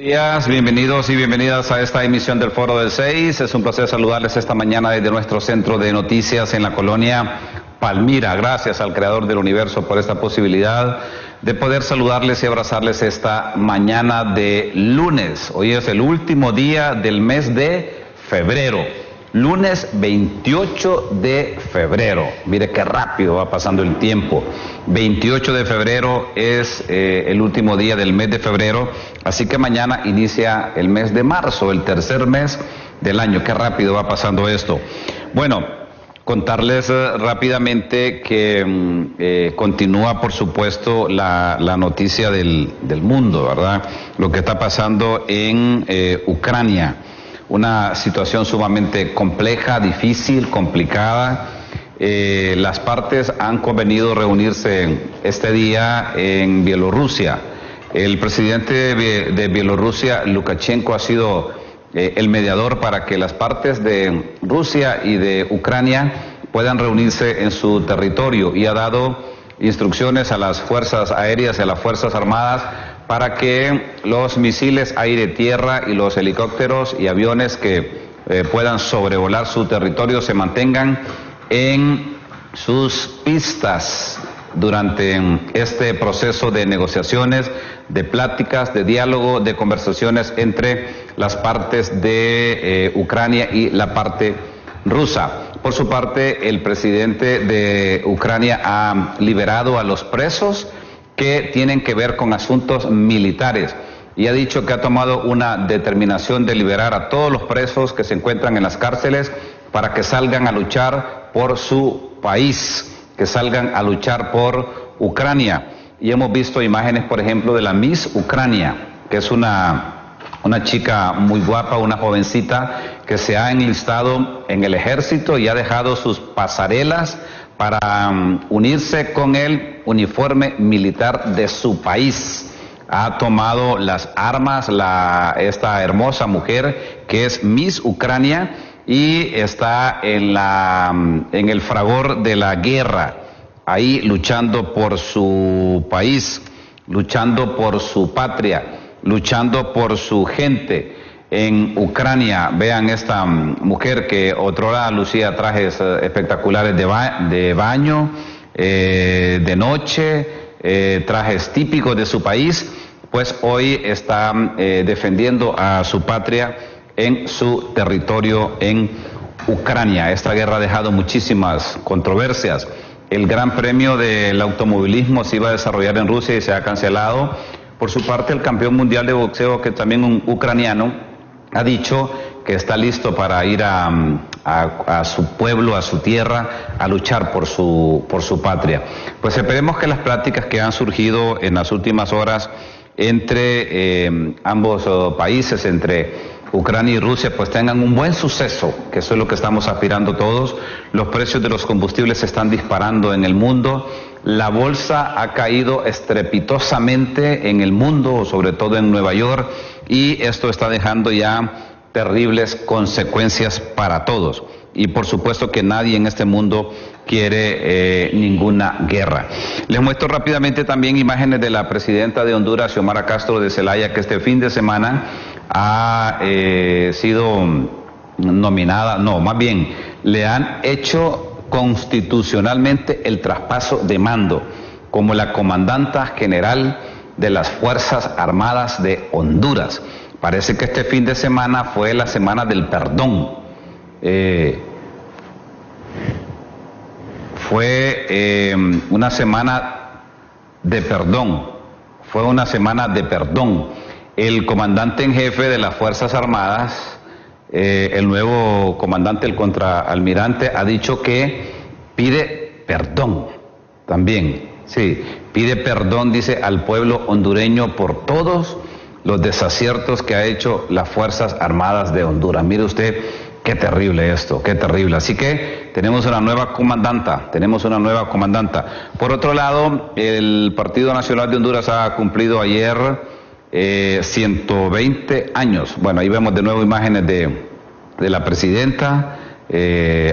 Días, bienvenidos y bienvenidas a esta emisión del Foro del 6. Es un placer saludarles esta mañana desde nuestro centro de noticias en la colonia Palmira. Gracias al Creador del Universo por esta posibilidad de poder saludarles y abrazarles esta mañana de lunes. Hoy es el último día del mes de febrero. Lunes 28 de febrero. Mire qué rápido va pasando el tiempo. 28 de febrero es el último día del mes de febrero, así que mañana inicia el mes de marzo, el tercer mes del año. Qué rápido va pasando esto. Bueno, contarles rápidamente que continúa, por supuesto, la noticia del mundo, ¿verdad? Lo que está pasando en Ucrania. Una situación sumamente compleja, difícil, complicada. Las partes han convenido reunirse este día en Bielorrusia. El presidente de Bielorrusia, Lukashenko, ha sido el mediador para que las partes de Rusia y de Ucrania puedan reunirse en su territorio y ha dado instrucciones a las fuerzas aéreas y a las fuerzas armadas para que los misiles aire-tierra y los helicópteros y aviones que puedan sobrevolar su territorio se mantengan en sus pistas durante este proceso de negociaciones, de pláticas, de diálogo, de conversaciones entre las partes de Ucrania y la parte rusa. Por su parte, el presidente de Ucrania ha liberado a los presos que tienen que ver con asuntos militares y ha dicho que ha tomado una determinación de liberar a todos los presos que se encuentran en las cárceles para que salgan a luchar por su país, que salgan a luchar por Ucrania. Y hemos visto imágenes, por ejemplo, de la Miss Ucrania, que es una chica muy guapa, una jovencita que se ha enlistado en el ejército y ha dejado sus pasarelas para unirse con el uniforme militar de su país. Ha tomado las armas esta hermosa mujer que es Miss Ucrania y está en el fragor de la guerra, ahí luchando por su país, luchando por su patria, luchando por su gente. En Ucrania, vean esta mujer que otrora lucía trajes espectaculares de baño, de noche, trajes típicos de su país, pues hoy está defendiendo a su patria en su territorio en Ucrania. Esta guerra ha dejado muchísimas controversias. El Gran Premio del automovilismo se iba a desarrollar en Rusia y se ha cancelado. Por su parte, el campeón mundial de boxeo, que también un ucraniano, ha dicho que está listo para ir a su pueblo, a su tierra, a luchar por su patria. Pues esperemos que las pláticas que han surgido en las últimas horas entre ambos países, entre Ucrania y Rusia, pues tengan un buen suceso, que eso es lo que estamos aspirando todos. Los precios de los combustibles se están disparando en el mundo. La bolsa ha caído estrepitosamente en el mundo, sobre todo en Nueva York, y esto está dejando ya terribles consecuencias para todos. Y por supuesto que nadie en este mundo quiere ninguna guerra. Les muestro rápidamente también imágenes de la presidenta de Honduras, Xiomara Castro de Zelaya, que este fin de semana ha sido nominada, no, más bien, le han hecho constitucionalmente el traspaso de mando como la comandanta general de las Fuerzas Armadas de Honduras. Parece que este fin de semana fue la semana del perdón. Fue una semana de perdón. Fue una semana de perdón. El comandante en jefe de las Fuerzas Armadas, el nuevo comandante, el contraalmirante, ha dicho que pide perdón también. Sí, pide perdón, dice, al pueblo hondureño por todos los desaciertos que ha hecho las Fuerzas Armadas de Honduras. Mire usted, qué terrible esto, qué terrible. Así que tenemos una nueva comandanta, Por otro lado, el Partido Nacional de Honduras ha cumplido ayer 120 años. Bueno, ahí vemos de nuevo imágenes de la presidenta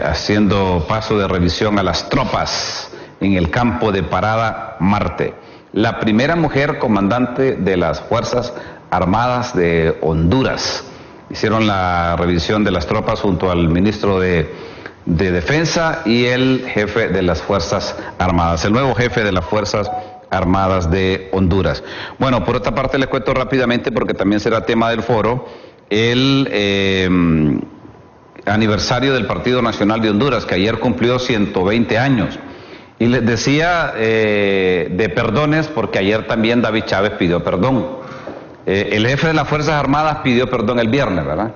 haciendo paso de revisión a las tropas en el campo de Parada Marte. La primera mujer comandante de las Fuerzas Armadas de Honduras. Hicieron la revisión de las tropas junto al ministro de Defensa y el jefe de las Fuerzas Armadas, el nuevo jefe de las Fuerzas Armadas de Honduras. Bueno, por otra parte les cuento rápidamente, porque también será tema del foro, el aniversario del Partido Nacional de Honduras, que ayer cumplió 120 años. Y les decía de perdones, porque ayer también David Chávez pidió perdón. El jefe de las Fuerzas Armadas pidió perdón el viernes, ¿verdad?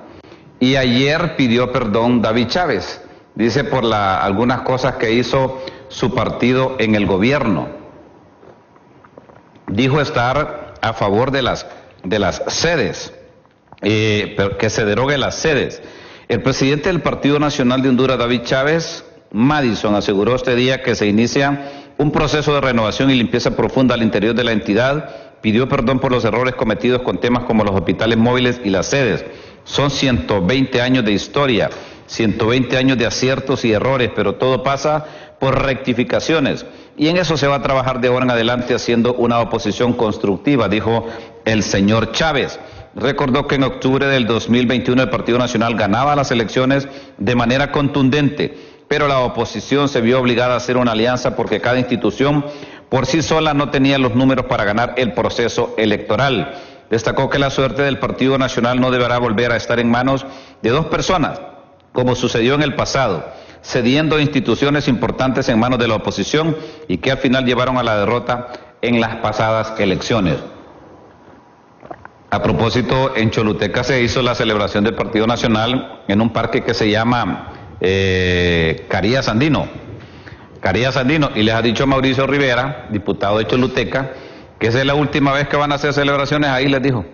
Y ayer pidió perdón David Chávez. Dice por algunas cosas que hizo su partido en el gobierno. Dijo estar a favor de las sedes, que se derogue las sedes. El presidente del Partido Nacional de Honduras, David Chávez Madison, aseguró este día que se inicia un proceso de renovación y limpieza profunda al interior de la entidad. Pidió perdón por los errores cometidos con temas como los hospitales móviles y las sedes. Son 120 años de historia, 120 años de aciertos y errores, pero todo pasa por rectificaciones. Y en eso se va a trabajar de ahora en adelante haciendo una oposición constructiva, dijo el señor Chávez. Recordó que en octubre del 2021 el Partido Nacional ganaba las elecciones de manera contundente, pero la oposición se vio obligada a hacer una alianza porque cada institución por sí sola no tenía los números para ganar el proceso electoral. Destacó que la suerte del Partido Nacional no deberá volver a estar en manos de dos personas, como sucedió en el pasado, cediendo instituciones importantes en manos de la oposición y que al final llevaron a la derrota en las pasadas elecciones. A propósito, en Choluteca se hizo la celebración del Partido Nacional en un parque que se llama Carías Andino, y les ha dicho Mauricio Rivera, diputado de Choluteca, que esa es la última vez que van a hacer celebraciones ahí. Les dijo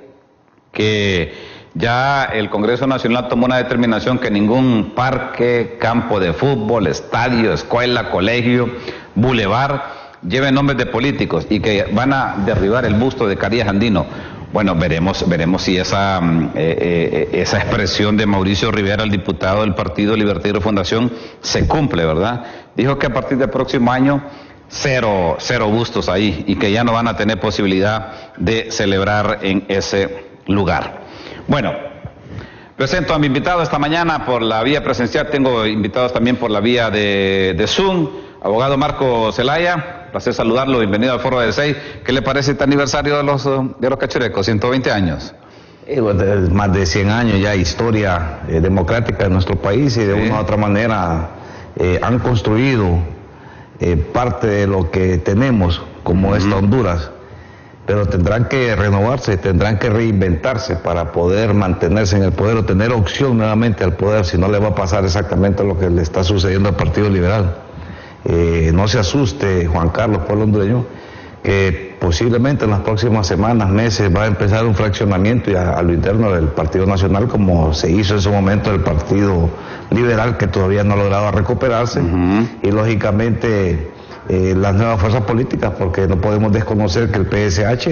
que ya el Congreso Nacional tomó una determinación que ningún parque, campo de fútbol, estadio, escuela, colegio, bulevar lleve nombres de políticos y que van a derribar el busto de Carías Andino. Bueno, veremos si esa expresión de Mauricio Rivera, el diputado del Partido Libertario Fundación, se cumple, ¿verdad? Dijo que a partir del próximo año cero bustos ahí y que ya no van a tener posibilidad de celebrar en ese lugar. Bueno, presento a mi invitado esta mañana por la vía presencial, tengo invitados también por la vía de Zoom. Abogado Marco Zelaya, placer saludarlo, bienvenido al Foro del 6. ¿Qué le parece este aniversario de los cachurecos, 120 años? Más de 100 años ya, historia democrática de nuestro país y de una u otra manera han construido parte de lo que tenemos como esta Honduras, pero tendrán que renovarse, tendrán que reinventarse para poder mantenerse en el poder o tener opción nuevamente al poder, si no le va a pasar exactamente lo que le está sucediendo al Partido Liberal. No se asuste, Juan Carlos, pueblo hondureño, que posiblemente en las próximas semanas, meses, va a empezar un fraccionamiento a lo interno del Partido Nacional, como se hizo en su momento el Partido Liberal, que todavía no ha logrado recuperarse, y lógicamente las nuevas fuerzas políticas, porque no podemos desconocer que el PSH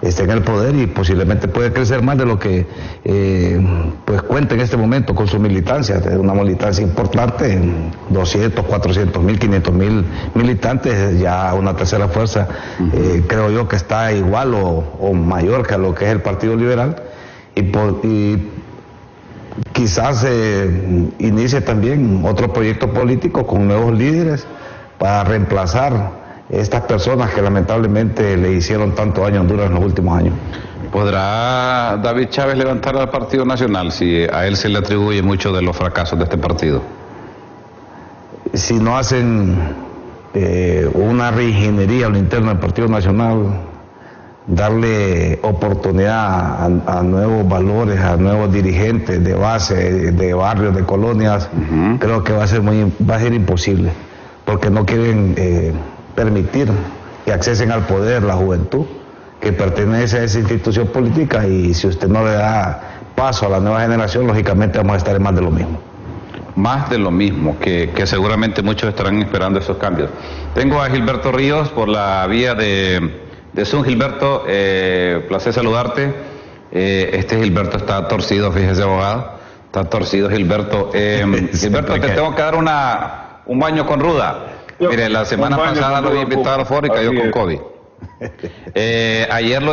esté en el poder y posiblemente puede crecer más de lo que pues cuenta en este momento con su militancia, una militancia importante, 200, 400 mil, 500 mil militantes, ya una tercera fuerza, creo yo que está igual o mayor que a lo que es el Partido Liberal, y quizás inicie también otro proyecto político con nuevos líderes para reemplazar estas personas que lamentablemente le hicieron tanto daño a Honduras en los últimos años. ¿Podrá David Chávez levantar al Partido Nacional si a él se le atribuye mucho de los fracasos de este partido? Si no hacen una reingeniería a lo interno del Partido Nacional, darle oportunidad a nuevos valores, a nuevos dirigentes de base, de barrios, de colonias, creo que va a ser imposible, porque no quieren permitir que accesen al poder la juventud que pertenece a esa institución política, y si usted no le da paso a la nueva generación, lógicamente vamos a estar en más de lo mismo. Más de lo mismo, que seguramente muchos estarán esperando esos cambios. Tengo a Gilberto Ríos por la vía de Zoom. Gilberto, placer saludarte. Este Gilberto está torcido, fíjese, abogado. Está torcido, Gilberto. Gilberto, te tengo que dar un baño con ruda. Mire, la semana pasada lo había invitado al foro y cayó con COVID. Ayer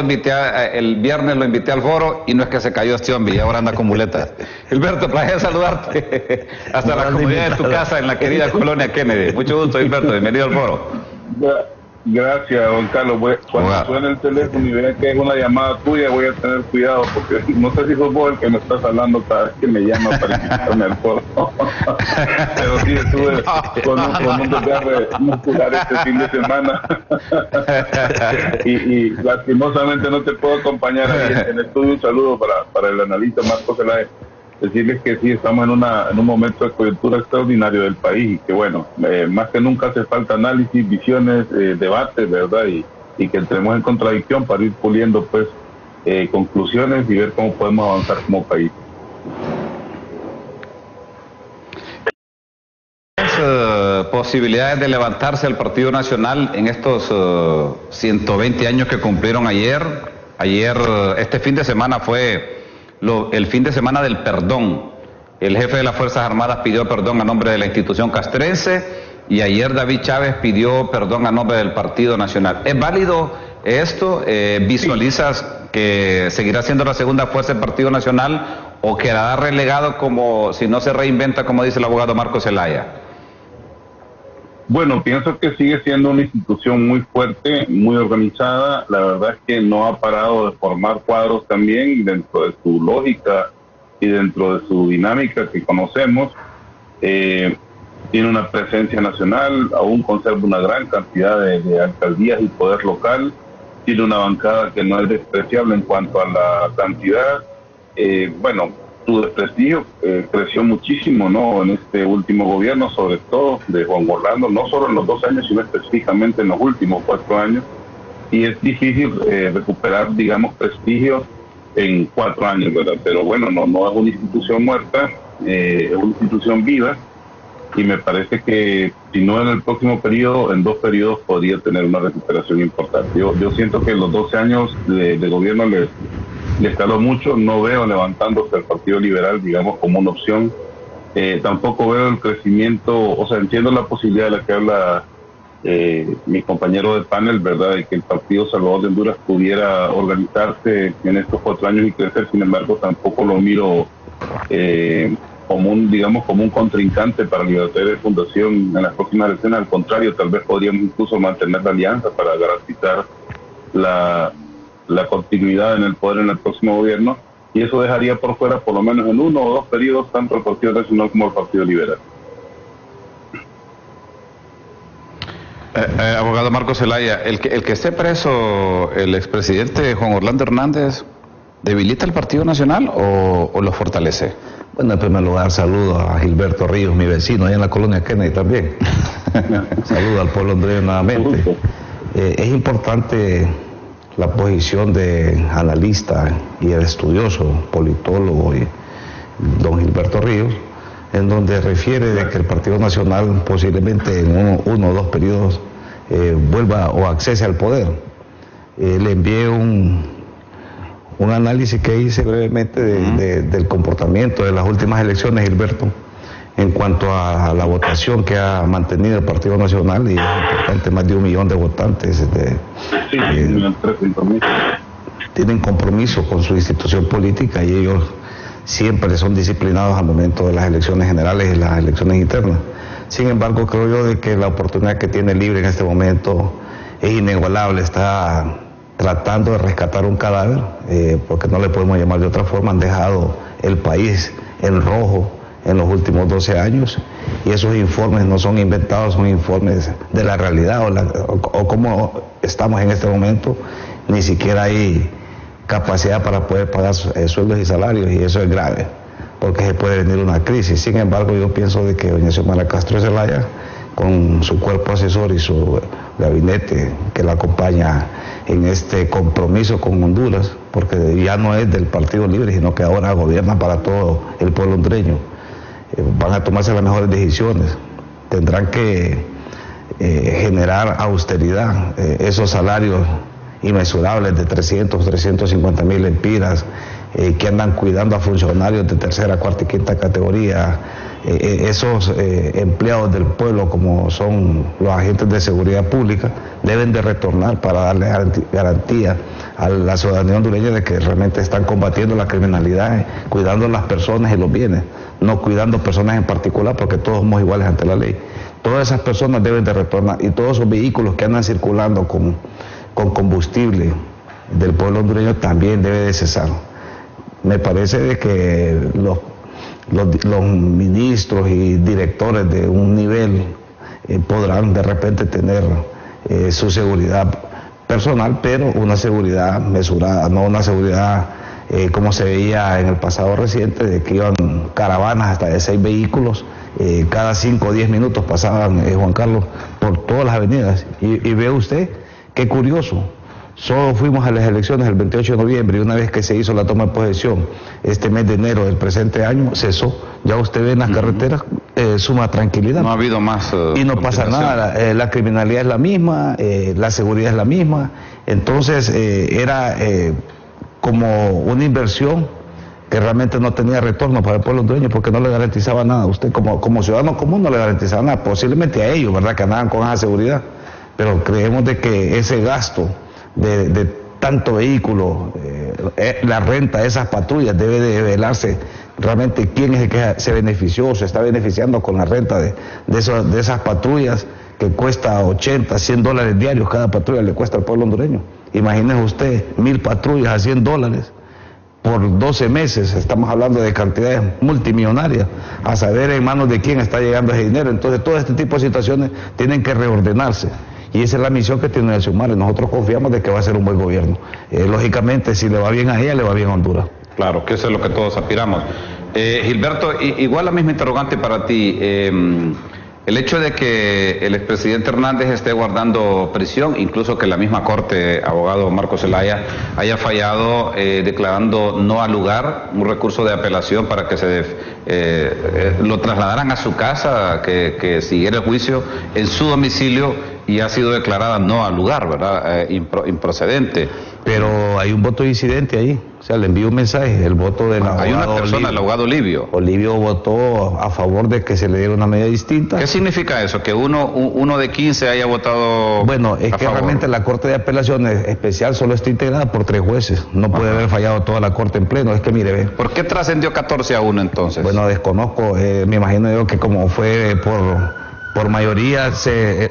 el viernes lo invité al foro y no es que se cayó este hombre y ahora anda con muletas. Gilberto, placer saludarte hasta la comodidad de tu casa en la querida colonia Kennedy. Mucho gusto, Gilberto, bienvenido al foro. Gracias, don Carlos. Cuando suene el teléfono y vean que es una llamada tuya, voy a tener cuidado, porque no sé si sos vos el que me estás hablando cada vez que me llama para invitarme al foro. Pero sí, estuve con un desgarre muscular este fin de semana. y lastimosamente no te puedo acompañar ahí en el estudio. Un saludo para el analista Marcos Zelaya. Decirles que sí, estamos en un momento de coyuntura extraordinario del país y que bueno, más que nunca hace falta análisis, visiones, debates, ¿verdad? Y que entremos en contradicción para ir puliendo pues conclusiones y ver cómo podemos avanzar como país. Posibilidades de levantarse el Partido Nacional en estos 120 años que cumplieron ayer. Este fin de semana fue el fin de semana del perdón. El jefe de las Fuerzas Armadas pidió perdón a nombre de la institución castrense y ayer David Chávez pidió perdón a nombre del Partido Nacional. ¿Es válido esto? ¿Visualizas que seguirá siendo la segunda fuerza del Partido Nacional o quedará relegado como si no se reinventa, como dice el abogado Marcos Zelaya? Bueno, pienso que sigue siendo una institución muy fuerte, muy organizada. La verdad es que no ha parado de formar cuadros también dentro de su lógica y dentro de su dinámica que conocemos. Tiene una presencia nacional, aún conserva una gran cantidad de alcaldías y poder local. Tiene una bancada que no es despreciable en cuanto a la cantidad. Su desprestigio creció muchísimo, ¿no? En este último gobierno, sobre todo de Juan Orlando, no solo en los 2 años, sino específicamente en los últimos 4 años. Y es difícil recuperar, digamos, prestigio en 4 años, ¿verdad? Pero bueno, no es una institución muerta, es una institución viva. Y me parece que si no en el próximo periodo, en 2 periodos podría tener una recuperación importante. Yo siento que los 12 años de gobierno les caló mucho. No veo levantándose el Partido Liberal, digamos, como una opción. Tampoco veo el crecimiento, o sea, entiendo la posibilidad de la que habla mi compañero de panel, ¿verdad?, de que el Partido Salvador de Honduras pudiera organizarse en estos 4 años y crecer. Sin embargo, tampoco lo miro como un contrincante para Libertad de Fundación en las próximas elecciones. Al contrario, tal vez podríamos incluso mantener la alianza para garantizar la continuidad en el poder en el próximo gobierno, y eso dejaría por fuera, por lo menos en 1 o 2 periodos, tanto el Partido Nacional como el Partido Liberal. Abogado Marcos Zelaya, el que esté preso el expresidente Juan Orlando Hernández, ¿debilita el Partido Nacional o lo fortalece? Bueno, en primer lugar, saludo a Gilberto Ríos, mi vecino, allá en la colonia Kennedy también. Saludo al pueblo hondureño nuevamente. Es importante la posición de analista y el estudioso, politólogo y don Gilberto Ríos, en donde refiere de que el Partido Nacional posiblemente en uno o 2 periodos vuelva o accese al poder. Le envié un análisis que hice brevemente del comportamiento de las últimas elecciones, Gilberto, en cuanto a la votación que ha mantenido el Partido Nacional, y es importante, más de 1 millón de votantes tienen compromiso con su institución política, y ellos siempre son disciplinados al momento de las elecciones generales y las elecciones internas. Sin embargo, creo yo de que la oportunidad que tiene Libre en este momento es inigualable. Está tratando de rescatar un cadáver, porque no le podemos llamar de otra forma. Han dejado el país en rojo en los últimos 12 años, y esos informes no son inventados, son informes de la realidad o cómo estamos en este momento. Ni siquiera hay capacidad para poder pagar sueldos y salarios, y eso es grave, porque se puede venir una crisis. Sin embargo, yo pienso de que doña Xiomara Castro Zelaya, con su cuerpo asesor y su gabinete que la acompaña en este compromiso con Honduras, porque ya no es del Partido Libre, sino que ahora gobierna para todo el pueblo hondureño, van a tomarse las mejores decisiones. Tendrán que generar austeridad, esos salarios inmensurables de 350,000 lempiras que andan cuidando a funcionarios de tercera, cuarta y quinta categoría, esos empleados del pueblo como son los agentes de seguridad pública, deben de retornar para darle garantía a la ciudadanía hondureña de que realmente están combatiendo la criminalidad, cuidando a las personas y los bienes, no cuidando personas en particular, porque todos somos iguales ante la ley. Todas esas personas deben de retornar, y todos esos vehículos que andan circulando con combustible del pueblo hondureño también debe de cesar. Me parece de que los ministros y directores de un nivel podrán de repente tener su seguridad personal, pero una seguridad mesurada, no una seguridad como se veía en el pasado reciente, de que iban caravanas hasta de 6 vehículos, cada 5 o 10 minutos pasaban, Juan Carlos, por todas las avenidas. Y ve usted, qué curioso. Solo fuimos a las elecciones el 28 de noviembre y una vez que se hizo la toma de posesión, este mes de enero del presente año, cesó. Ya usted ve en las carreteras suma tranquilidad. No ha habido más. Y no pasa nada, la criminalidad es la misma, la seguridad es la misma. Entonces era como una inversión que realmente no tenía retorno para el pueblo hondureño porque no le garantizaba nada. Usted como ciudadano común no le garantizaba nada, posiblemente a ellos, ¿verdad?, que andaban con esa seguridad. Pero creemos de que ese gasto de tanto vehículo, la renta de esas patrullas debe de velarse realmente quién es el que se benefició, se está beneficiando con la renta de esas patrullas que cuesta 80, 100 dólares diarios cada patrulla le cuesta al pueblo hondureño. Imagínese usted, 1000 patrullas a 100 dólares por 12 meses, estamos hablando de cantidades multimillonarias, a saber en manos de quién está llegando ese dinero. Entonces todo este tipo de situaciones tienen que reordenarse. Y esa es la misión que tiene el Xiomara. Nosotros confiamos de que va a ser un buen gobierno. Lógicamente, si le va bien a ella, le va bien a Honduras. Claro, que eso es lo que todos aspiramos. Gilberto, igual la misma interrogante para ti. El hecho de que el expresidente Hernández esté guardando prisión, incluso que la misma Corte, abogado Marcos Zelaya, haya fallado declarando no al lugar un recurso de apelación para que lo trasladaran a su casa, que siguiera el juicio en su domicilio, y ha sido declarada no al lugar, ¿verdad? Improcedente. Pero hay un voto disidente ahí, o sea, le envío un mensaje, el voto del abogado. Hay una persona, Olivio. El abogado Olivio. Olivio votó a favor de que se le diera una medida distinta. ¿Qué significa eso? Que uno de 15 haya votado. Bueno, es que realmente la Corte de Apelaciones Especial solo está integrada por 3 jueces, no puede haber fallado toda la Corte en pleno. Es que mire, ve. ¿Por qué trascendió 14-1 entonces? Bueno, desconozco, me imagino yo que como fue por mayoría se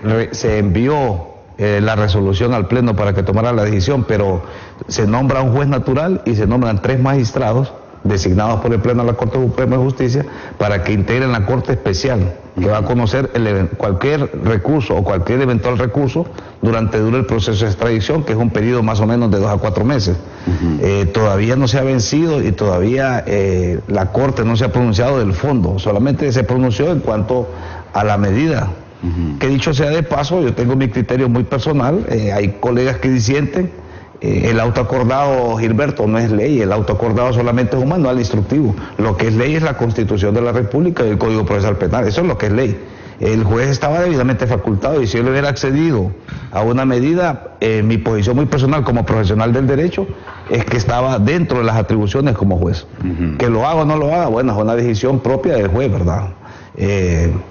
envió la resolución al Pleno para que tomara la decisión, pero se nombra un juez natural y se nombran 3 magistrados designados por el Pleno de la Corte Suprema de Justicia para que integren la Corte Especial, que va a conocer cualquier recurso o cualquier eventual recurso dure el proceso de extradición, que es un periodo más o menos de 2 a 4 meses. Todavía no se ha vencido y todavía la Corte no se ha pronunciado del fondo, solamente se pronunció en cuanto a la medida. Que dicho sea de paso, yo tengo mi criterio muy personal, hay colegas que disienten, el auto acordado, Gilberto, no es ley, el auto acordado solamente es un manual instructivo. Lo que es ley es la Constitución de la República y el Código Procesal Penal, eso es lo que es ley. El juez estaba debidamente facultado y si él hubiera accedido a una medida, mi posición muy personal como profesional del derecho es que estaba dentro de las atribuciones como juez. Que lo haga o no lo haga, bueno, es una decisión propia del juez, ¿verdad?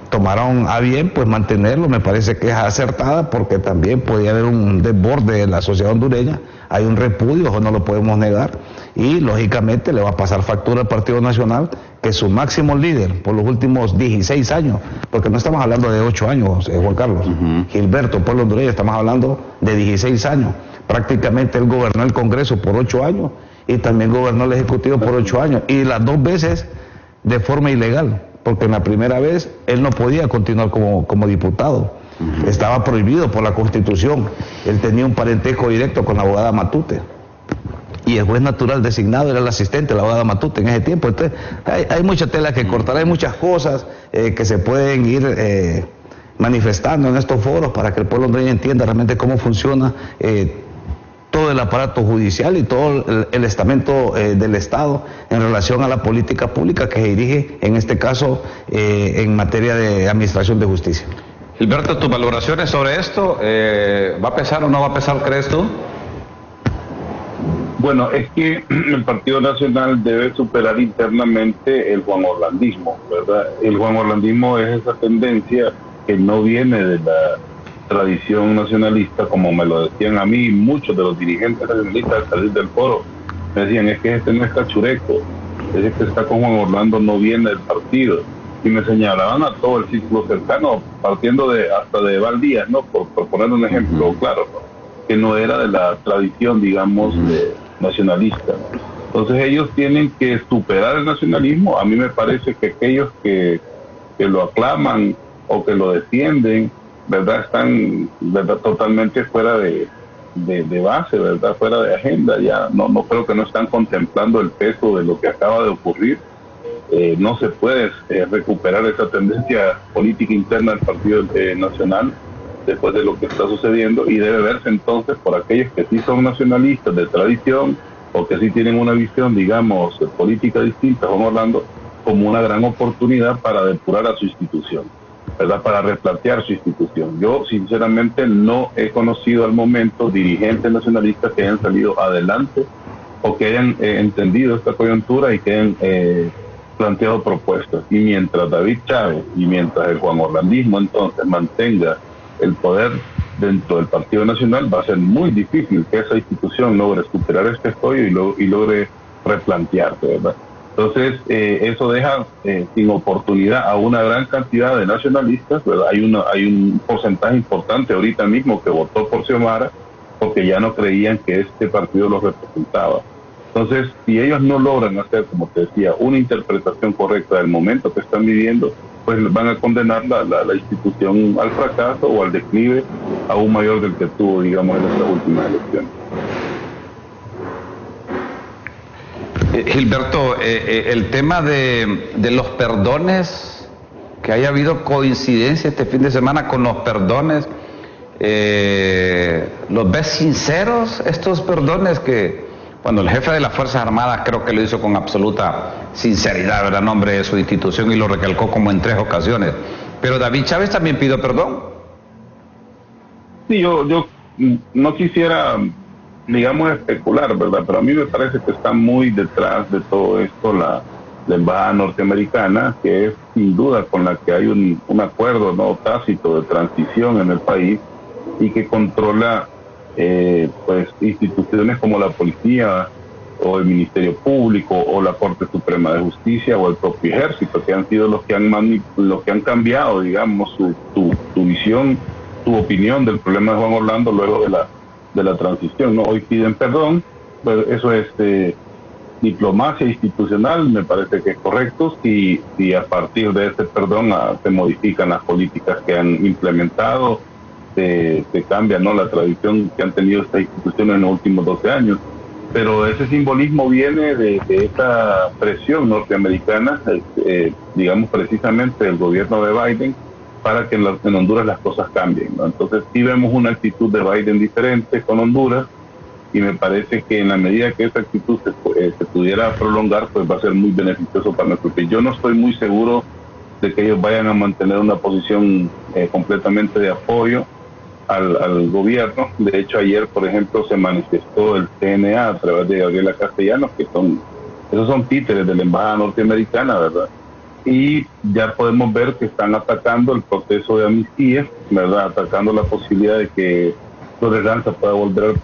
Tomaron a bien pues mantenerlo, me parece que es acertada porque también podía haber un desborde de la sociedad hondureña, hay un repudio, eso no lo podemos negar, y lógicamente le va a pasar factura al Partido Nacional, que su máximo líder por los últimos 16 años, porque no estamos hablando de 8 años, Juan Carlos, Gilberto, pueblo hondureño, estamos hablando de 16 años, prácticamente él gobernó el Congreso por 8 años y también gobernó el Ejecutivo por 8 años, y las 2 veces de forma ilegal. Porque en la primera vez él no podía continuar como diputado, estaba prohibido por la Constitución, él tenía un parentesco directo con la abogada Matute, y el juez natural designado era el asistente de la abogada Matute en ese tiempo. Entonces hay mucha tela que cortar, hay muchas cosas que se pueden ir manifestando en estos foros para que el pueblo hondureño entienda realmente cómo funciona todo el aparato judicial y todo el estamento del Estado en relación a la política pública que se dirige, en este caso, en materia de administración de justicia. Gilberto, ¿tus valoraciones sobre esto? ¿Va a pesar o no va a pesar, crees tú? Bueno, es que el Partido Nacional debe superar internamente el juanorlandismo, ¿verdad? El juanorlandismo es esa tendencia que no viene de la tradición nacionalista, como me lo decían a mí muchos de los dirigentes nacionalistas al salir del foro. Me decían, es que este no es cachureco, es que está con Juan Orlando, no viene del partido. Y me señalaban a todo el círculo cercano, partiendo hasta de Valdías, ¿no? Por poner un ejemplo claro, ¿no? Que no era de la tradición, digamos, nacionalista. Entonces ellos tienen que superar el nacionalismo. A mí me parece que aquellos que lo aclaman o que lo defienden, ¿verdad?, están, ¿verdad?, totalmente fuera de base, ¿verdad?, fuera de agenda. Ya no creo que no están contemplando el peso de lo que acaba de ocurrir. No se puede recuperar esa tendencia política interna del Partido Nacional después de lo que está sucediendo, y debe verse entonces por aquellos que sí son nacionalistas de tradición o que sí tienen una visión, digamos, política distinta a Juan Orlando, como una gran oportunidad para depurar a su institución, ¿verdad?, para replantear su institución. Yo sinceramente no he conocido al momento dirigentes nacionalistas que hayan salido adelante o que hayan entendido esta coyuntura y que hayan planteado propuestas. Y mientras David Chávez y mientras el juanorlandismo entonces mantenga el poder dentro del Partido Nacional, va a ser muy difícil que esa institución logre superar este escollo y logre replantearse, ¿verdad? Entonces, eso deja sin oportunidad a una gran cantidad de nacionalistas, ¿verdad? Hay un porcentaje importante ahorita mismo que votó por Xiomara porque ya no creían que este partido los representaba. Entonces, si ellos no logran hacer, como te decía, una interpretación correcta del momento que están viviendo, pues van a condenar la institución al fracaso o al declive aún mayor del que tuvo, digamos, en estas últimas elecciones. Gilberto, el tema de los perdones, que haya habido coincidencia este fin de semana con los perdones, ¿los ves sinceros estos perdones que... Bueno, el jefe de las Fuerzas Armadas creo que lo hizo con absoluta sinceridad, ¿verdad?, en nombre de su institución, y lo recalcó como en 3 ocasiones. Pero David Chávez también pidió perdón. Sí, yo no quisiera, digamos, especular, ¿verdad?, pero a mí me parece que está muy detrás de todo esto la embajada norteamericana, que es sin duda con la que hay un acuerdo no tácito de transición en el país y que controla pues instituciones como la policía o el Ministerio Público o la Corte Suprema de Justicia o el propio Ejército, que han sido los que han cambiado, digamos, su visión, su opinión del problema de Juan Orlando luego de la transición, ¿no? Hoy piden perdón, pues eso es diplomacia institucional, me parece que es correcto, si a partir de ese perdón se modifican las políticas que han implementado, se cambia, ¿no?, la tradición que han tenido estas instituciones en los últimos 12 años. Pero ese simbolismo viene de esta presión norteamericana, digamos, precisamente del gobierno de Biden, para que en Honduras las cosas cambien, ¿no? Entonces sí vemos una actitud de Biden diferente con Honduras, y me parece que en la medida que esa actitud se pudiera prolongar, pues va a ser muy beneficioso para nuestro país. Yo no estoy muy seguro de que ellos vayan a mantener una posición completamente de apoyo al gobierno. De hecho, ayer, por ejemplo, se manifestó el CNA a través de Gabriela Castellanos, que esos son títeres de la embajada norteamericana, ¿verdad? Y ya podemos ver que están atacando el proceso de amnistía, ¿verdad?, atacando la posibilidad de que Flores Lanza pueda volver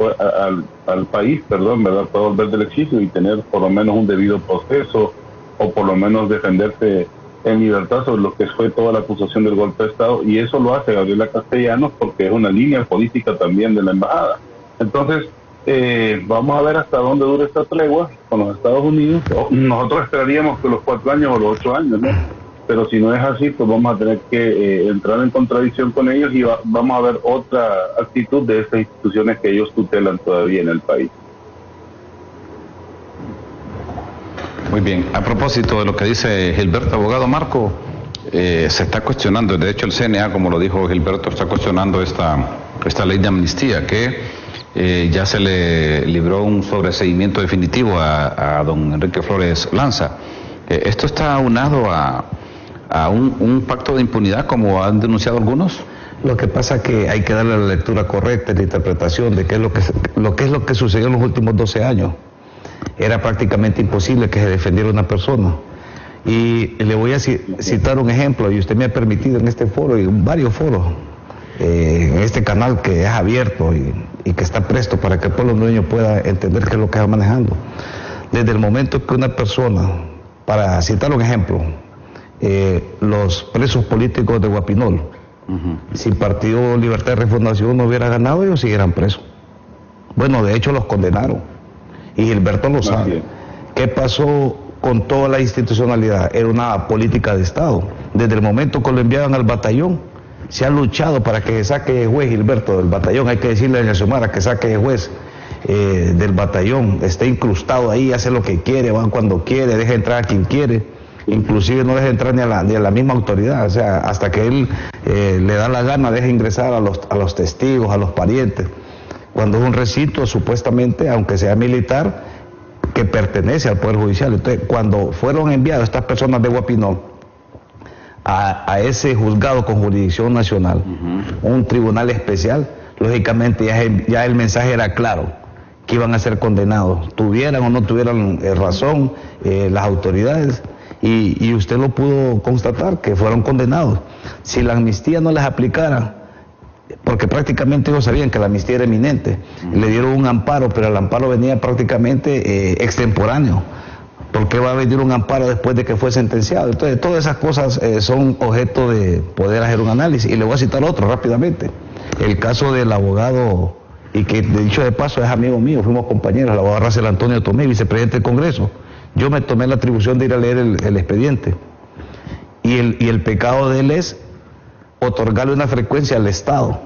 al país, ¿verdad?, pueda volver del exilio y tener por lo menos un debido proceso, o por lo menos defenderse en libertad sobre lo que fue toda la acusación del golpe de Estado. Y eso lo hace Gabriela Castellanos porque es una línea política también de la embajada. Entonces, vamos a ver hasta dónde dura esta tregua con los Estados Unidos. Nosotros esperaríamos que los 4 años o los 8 años, ¿no? Pero si no es así, pues vamos a tener que entrar en contradicción con ellos y vamos a ver otra actitud de estas instituciones que ellos tutelan todavía en el país. Muy bien. A propósito de lo que dice Gilberto, abogado Marco, se está cuestionando, de hecho el CNA, como lo dijo Gilberto, está cuestionando esta ley de amnistía, que ya se le libró un sobreseimiento definitivo a don Enrique Flores Lanza. ¿Esto está aunado a un pacto de impunidad, como han denunciado algunos? Lo que pasa es que hay que darle la lectura correcta, la interpretación de qué es lo que sucedió en los últimos 12 años. era prácticamente imposible que se defendiera una persona. Y le voy a citar un ejemplo, y usted me ha permitido en este foro y en varios foros, en este canal que es abierto y que está presto para que el pueblo hondureño pueda entender qué es lo que está manejando. Desde el momento que una persona, para citar un ejemplo, los presos políticos de Guapinol, si el Partido Libertad y Refundación no hubiera ganado, ellos siguieran presos. Bueno, de hecho los condenaron, y Gilberto lo sabe. ¿Qué pasó con toda la institucionalidad? Era una política de Estado. Desde el momento que lo enviaban al batallón, se ha luchado para que se saque de juez Gilberto del batallón. Hay que decirle a doña Xiomara que saque de juez del batallón, está incrustado ahí, hace lo que quiere, va cuando quiere, deja entrar a quien quiere, inclusive no deja entrar ni a la misma autoridad, o sea, hasta que él le da la gana, deja ingresar a los testigos, a los parientes, cuando es un recinto supuestamente, aunque sea militar, que pertenece al Poder Judicial. Entonces, cuando fueron enviadas estas personas de Guapinol a ese juzgado con jurisdicción nacional, un tribunal especial, lógicamente ya el mensaje era claro, que iban a ser condenados, tuvieran o no tuvieran razón las autoridades, y usted lo pudo constatar, que fueron condenados. Si la amnistía no les aplicara, porque prácticamente ellos sabían que la amnistía era eminente, le dieron un amparo, pero el amparo venía prácticamente extemporáneo. ¿Por qué va a venir un amparo después de que fue sentenciado? Entonces, todas esas cosas son objeto de poder hacer un análisis. Y le voy a citar otro rápidamente. El caso del abogado, y que de dicho de paso es amigo mío, fuimos compañeros, el abogado Racel Antonio Tomé, vicepresidente del Congreso. Yo me tomé la atribución de ir a leer el expediente. Y el pecado de él es otorgarle una frecuencia al Estado,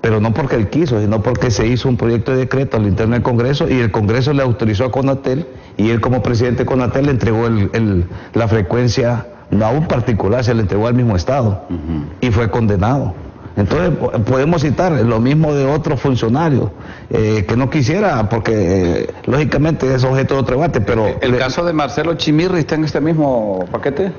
pero no porque él quiso, sino porque se hizo un proyecto de decreto al interno del Congreso, y el Congreso le autorizó a Conatel, y él como presidente de Conatel le entregó la frecuencia, no a un particular, se le entregó al mismo Estado, y fue condenado. Entonces podemos citar lo mismo de otros funcionarios que no quisiera, porque lógicamente es objeto de otro debate, pero... ¿El caso de Marcelo Chimirri está en este mismo paquete?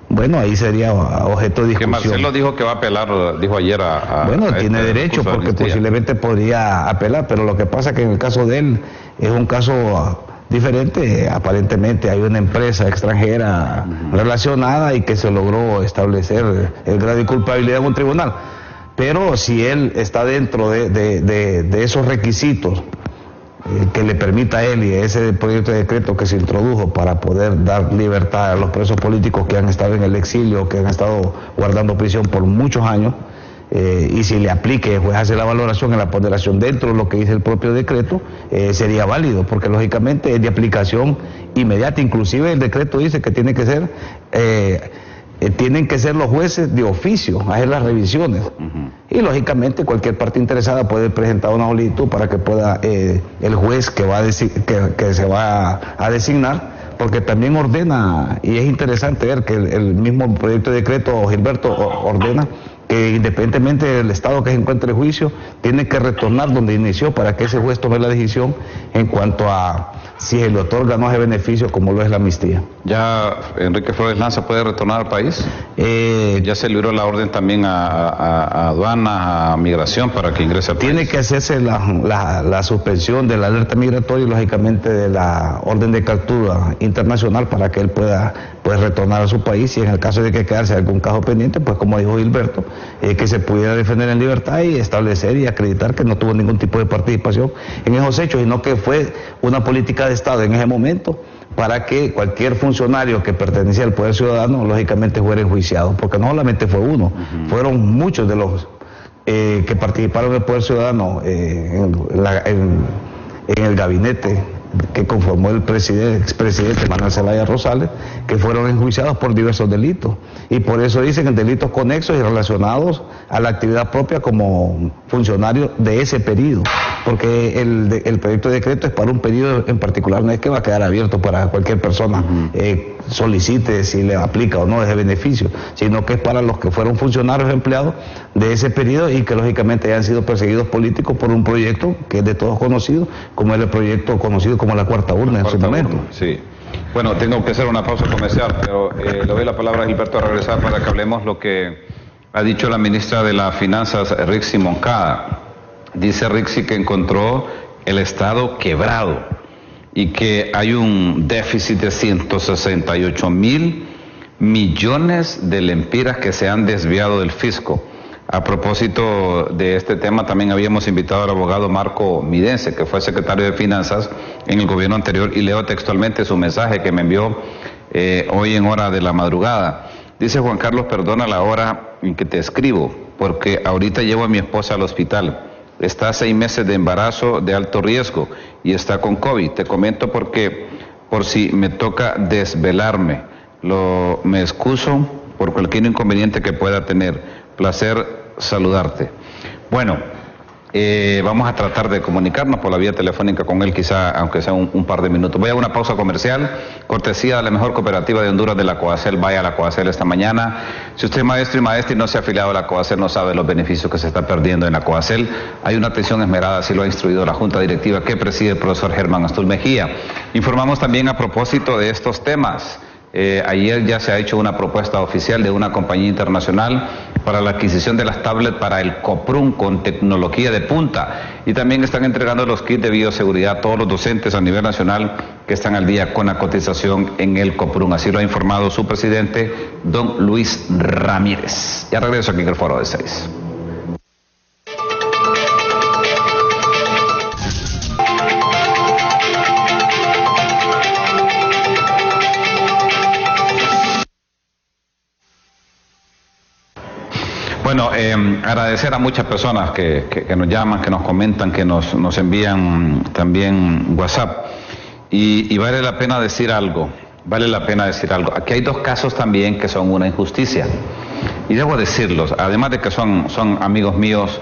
Bueno, ahí sería objeto de discusión. Que Marcelo dijo que va a apelar, dijo ayer Bueno, tiene derecho, porque posiblemente podría apelar, pero lo que pasa es que en el caso de él es un caso diferente. Aparentemente hay una empresa extranjera relacionada y que se logró establecer el grado de culpabilidad en un tribunal. Pero si él está dentro de esos requisitos que le permita a él, y ese proyecto de decreto que se introdujo para poder dar libertad a los presos políticos que han estado en el exilio, que han estado guardando prisión por muchos años, y si le aplique, pues hace la valoración en la ponderación dentro de lo que dice el propio decreto, sería válido, porque lógicamente es de aplicación inmediata. Inclusive el decreto dice que tiene que ser... tienen que ser los jueces de oficio a hacer las revisiones, y lógicamente cualquier parte interesada puede presentar una solicitud para que pueda el juez que se va a designar, porque también ordena, y es interesante ver que el mismo proyecto de decreto, Gilberto, ordena que independientemente del estado que se encuentre el juicio, tiene que retornar donde inició para que ese juez tome la decisión en cuanto a si se le otorga o no ese beneficio, como lo es la amnistía. ¿Ya Enrique Flores Lanza puede retornar al país? ¿Ya se libró la orden también a aduana, a migración, para que ingrese al país? Tiene que hacerse la suspensión de la alerta migratoria y lógicamente de la orden de captura internacional para que él pueda retornar a su país, y en el caso de que quedarse algún caso pendiente, pues como dijo Gilberto, que se pudiera defender en libertad y establecer y acreditar que no tuvo ningún tipo de participación en esos hechos, sino que fue una política de Estado en ese momento para que cualquier funcionario que pertenecía al Poder Ciudadano lógicamente fuera enjuiciado, porque no solamente fue uno, fueron muchos de los que participaron en el Poder Ciudadano en el gabinete que conformó el expresidente Manuel Zelaya Rosales, que fueron enjuiciados por diversos delitos, y por eso dicen delitos conexos y relacionados a la actividad propia como funcionario de ese periodo, porque el proyecto de decreto es para un periodo en particular, no es que va a quedar abierto para cualquier persona solicite si le aplica o no ese beneficio, sino que es para los que fueron funcionarios empleados de ese periodo y que lógicamente hayan sido perseguidos políticos por un proyecto que es de todos conocido, como es el proyecto conocido como la cuarta urna en su momento. Sí. Bueno, tengo que hacer una pausa comercial, pero le doy la palabra a Gilberto a regresar para que hablemos lo que ha dicho la ministra de las Finanzas, Rixi Moncada. Dice Rixi que encontró el Estado quebrado y que hay un déficit de 168.000 millones de lempiras que se han desviado del fisco. A propósito de este tema, también habíamos invitado al abogado Marco Midense, que fue secretario de Finanzas en el gobierno anterior, y leo textualmente su mensaje que me envió hoy en hora de la madrugada. Dice: Juan Carlos, perdona la hora en que te escribo, porque ahorita llevo a mi esposa al hospital. Está a 6 meses de embarazo de alto riesgo y está con COVID. Te comento porque por si me toca desvelarme. Me excuso por cualquier inconveniente que pueda tener. Placer saludarte. Bueno, vamos a tratar de comunicarnos por la vía telefónica con él, quizá, aunque sea un par de minutos. Voy a una pausa comercial, cortesía de la mejor cooperativa de Honduras, de la Coacel. Vaya a la Coacel esta mañana. Si usted es maestro y maestra y no se ha afiliado a la Coacel, no sabe los beneficios que se está perdiendo en la Coacel. Hay una atención esmerada, así lo ha instruido la Junta Directiva que preside el profesor Germán Astul Mejía. Informamos también a propósito de estos temas. Ayer ya se ha hecho una propuesta oficial de una compañía internacional para la adquisición de las tablets para el COPRUN con tecnología de punta, y también están entregando los kits de bioseguridad a todos los docentes a nivel nacional que están al día con la cotización en el COPRUN. Así lo ha informado su presidente, don Luis Ramírez. Ya regreso aquí en el Foro de 6. Bueno, agradecer a muchas personas que nos llaman, que nos comentan, que nos envían también WhatsApp. Y vale la pena decir algo, Aquí hay dos casos también que son una injusticia. Y debo decirlos, además de que son amigos míos,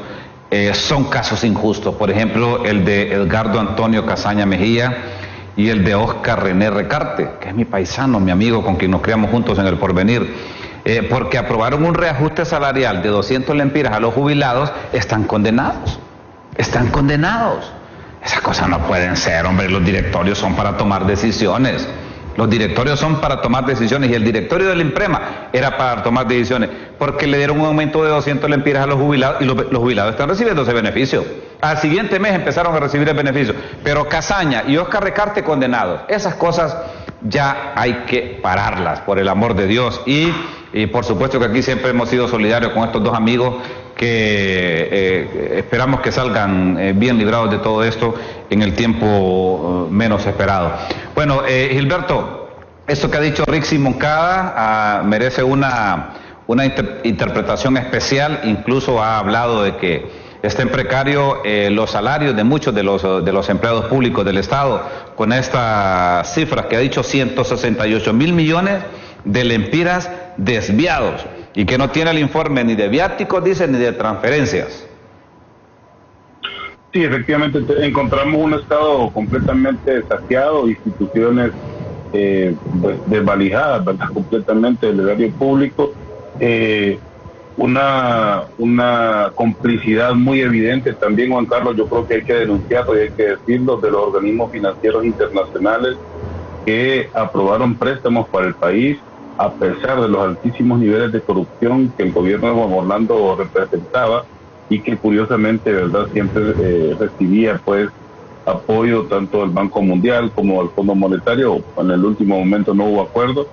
son casos injustos. Por ejemplo, el de Edgardo Antonio Casaña Mejía y el de Oscar René Recarte, que es mi paisano, mi amigo, con quien nos criamos juntos en el Porvenir. Porque aprobaron un reajuste salarial de 200 lempiras a los jubilados. Están condenados. Esas cosas no pueden ser, hombre. Los directorios son para tomar decisiones. Y el directorio del IMPREMA era para tomar decisiones, porque le dieron un aumento de 200 lempiras a los jubilados, y los jubilados están recibiendo ese beneficio. Al siguiente mes empezaron a recibir el beneficio, pero Casaña y Oscar Recarte condenados. Esas cosas ya hay que pararlas, por el amor de Dios. Y por supuesto que aquí siempre hemos sido solidarios con estos dos amigos que esperamos que salgan bien librados de todo esto en el tiempo menos esperado. Bueno, Gilberto, esto que ha dicho Rixi Moncada merece una interpretación especial. Incluso ha hablado de que estén precarios los salarios de muchos de los empleados públicos del Estado, con estas cifras que ha dicho: 168.000 millones de lempiras desviados, y que no tiene el informe ni de viáticos, dice, ni de transferencias. Sí, efectivamente, encontramos un Estado completamente saqueado, instituciones pues desvalijadas, ¿verdad?, completamente del erario público, una complicidad muy evidente también, Juan Carlos. Yo creo que hay que denunciarlo y hay que decirlo, de los organismos financieros internacionales que aprobaron préstamos para el país a pesar de los altísimos niveles de corrupción que el gobierno de Juan Orlando representaba, y que curiosamente, ¿verdad?, siempre recibía pues apoyo tanto del Banco Mundial como del Fondo Monetario. En el último momento no hubo acuerdo,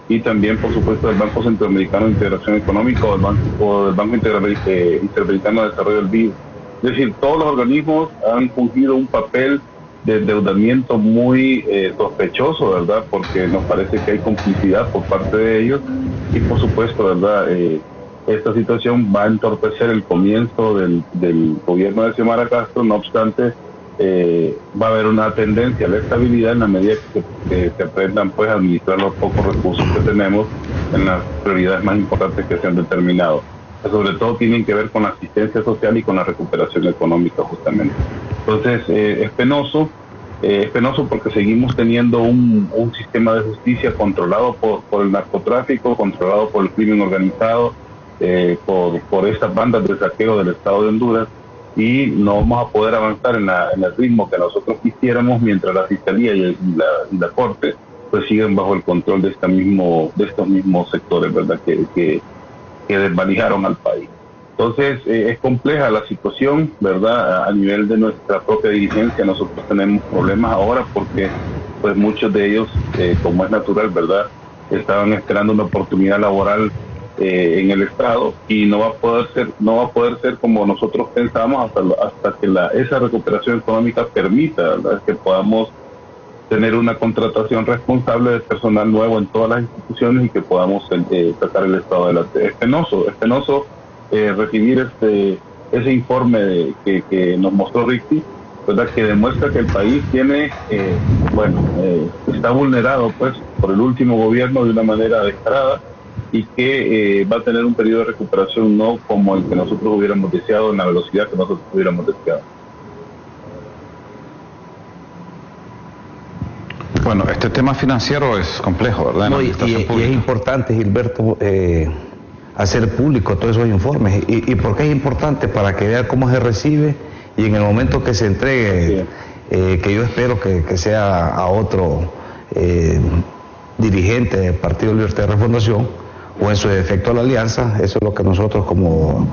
y también, por supuesto, del Banco Centroamericano de Integración Económica o del Banco Interamericano de Desarrollo del BID. Es decir, todos los organismos han fungido un papel de endeudamiento muy sospechoso, ¿verdad?, porque nos parece que hay complicidad por parte de ellos, y por supuesto, ¿verdad?, esta situación va a entorpecer el comienzo del gobierno de Xiomara Castro. No obstante, va a haber una tendencia a la estabilidad en la medida que se aprendan pues a administrar los pocos recursos que tenemos en las prioridades más importantes que se han determinado, que sobre todo tienen que ver con la asistencia social y con la recuperación económica, justamente. Entonces, es penoso porque seguimos teniendo un sistema de justicia controlado por el narcotráfico, controlado por el crimen organizado, por estas bandas de saqueo del Estado de Honduras, y no vamos a poder avanzar en el ritmo que nosotros quisiéramos mientras la Fiscalía y la Corte pues siguen bajo el control de estos mismos sectores, ¿verdad?, que desvalijaron al país. Entonces, es compleja la situación, ¿verdad? A nivel de nuestra propia dirigencia, nosotros tenemos problemas ahora porque pues muchos de ellos, como es natural, ¿verdad?, estaban esperando una oportunidad laboral en el Estado, y no va a poder ser como nosotros pensamos hasta que esa recuperación económica permita, ¿verdad?, que podamos tener una contratación responsable de personal nuevo en todas las instituciones y que podamos sacar el Estado adelante. Es penoso recibir ese informe que nos mostró Ricky, ¿verdad?, que demuestra que el país tiene, está vulnerado pues por el último gobierno de una manera descarada, y que va a tener un periodo de recuperación no como el que nosotros hubiéramos deseado, en la velocidad que nosotros hubiéramos deseado. Bueno, este tema financiero es complejo, ¿verdad? No, y es importante, Gilberto, hacer público todos esos informes. ¿Y por qué es importante? Para que vea cómo se recibe, y en el momento que se entregue, que yo espero que sea a otro dirigente del Partido Libertad y Refundación, o en su defecto a la Alianza, eso es lo que nosotros como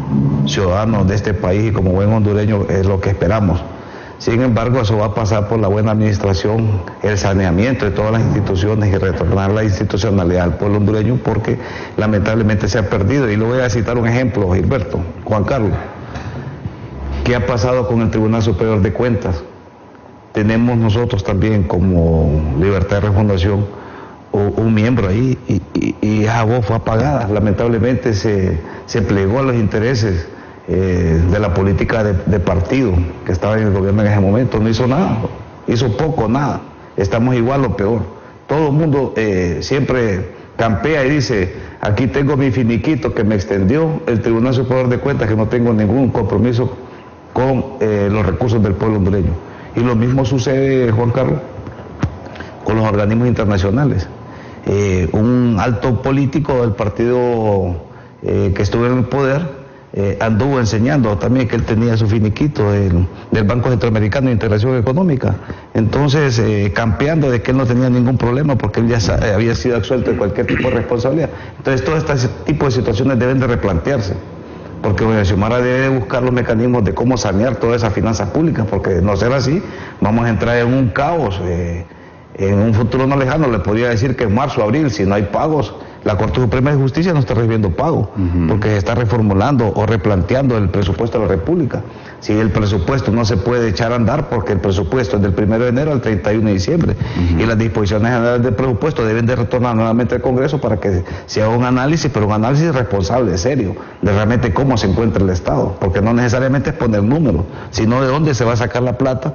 ciudadanos de este país y como buen hondureño es lo que esperamos. Sin embargo, eso va a pasar por la buena administración, el saneamiento de todas las instituciones y retornar la institucionalidad al pueblo hondureño, porque lamentablemente se ha perdido. Y le voy a citar un ejemplo, Gilberto, Juan Carlos. ¿Qué ha pasado con el Tribunal Superior de Cuentas? Tenemos nosotros también como Libertad de Refundación un miembro ahí, y esa voz fue apagada. Lamentablemente se plegó a los intereses de la política de partido que estaba en el gobierno en ese momento. No hizo nada, hizo poco, nada. Estamos igual o peor. Todo el mundo siempre campea y dice: aquí tengo mi finiquito que me extendió el Tribunal Superior de Cuentas, que no tengo ningún compromiso con los recursos del pueblo hondureño. Y lo mismo sucede, Juan Carlos, con los organismos internacionales. Un alto político del partido que estuvo en el poder anduvo enseñando también que él tenía su finiquito del Banco Centroamericano de Integración Económica. Entonces, campeando de que él no tenía ningún problema porque él ya había sido absuelto de cualquier tipo de responsabilidad. Entonces, todo este tipo de situaciones deben de replantearse, porque doña Xiomara debe buscar los mecanismos de cómo sanear todas esas finanzas públicas, porque de no ser así, vamos a entrar en un caos. En un futuro no lejano le podría decir que en marzo, abril, si no hay pagos, la Corte Suprema de Justicia no está recibiendo pago, porque se está reformulando o replanteando el presupuesto de la República. Si el presupuesto no se puede echar a andar, porque el presupuesto es del 1 de enero al 31 de diciembre, y las disposiciones generales del presupuesto deben de retornar nuevamente al Congreso para que se haga un análisis, pero un análisis responsable, serio, de realmente cómo se encuentra el Estado, porque no necesariamente es poner números, sino de dónde se va a sacar la plata,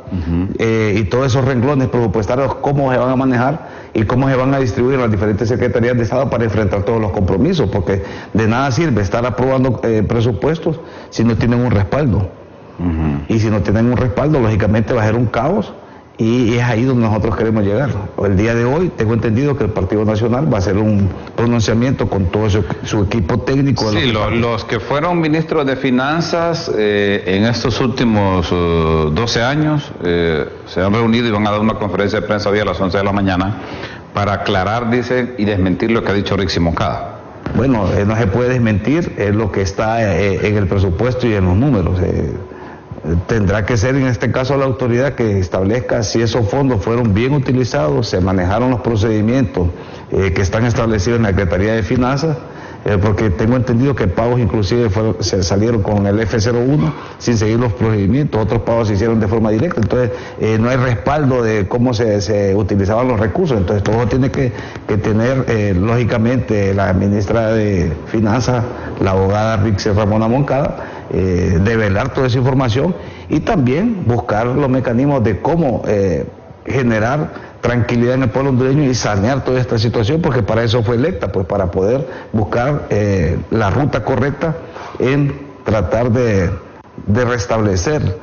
y todos esos renglones presupuestarios, cómo se van a manejar y cómo se van a distribuir en las diferentes secretarías de Estado para enfrentar todos los compromisos, porque de nada sirve estar aprobando presupuestos si no tienen un respaldo. Y si no tienen un respaldo, lógicamente va a ser un caos, y es ahí donde nosotros queremos llegar. El día de hoy tengo entendido que el Partido Nacional va a hacer un pronunciamiento con todo su equipo técnico. Sí, los que fueron ministros de Finanzas en estos últimos 12 años se han reunido y van a dar una conferencia de prensa hoy a las 11 de la mañana para aclarar, dicen, y desmentir lo que ha dicho Rixi Moncada. Bueno, no se puede desmentir, es lo que está en el presupuesto y en los números. Tendrá que ser en este caso la autoridad que establezca si esos fondos fueron bien utilizados, se manejaron los procedimientos que están establecidos en la Secretaría de Finanzas, porque tengo entendido que pagos inclusive se salieron con el F01 sin seguir los procedimientos, otros pagos se hicieron de forma directa. Entonces no hay respaldo de cómo se utilizaban los recursos. Entonces todo tiene que tener lógicamente la ministra de Finanzas, la abogada Rixi Ramona Moncada, develar toda esa información y también buscar los mecanismos de cómo generar tranquilidad en el pueblo hondureño y sanear toda esta situación, porque para eso fue electa, pues para poder buscar la ruta correcta en tratar de restablecer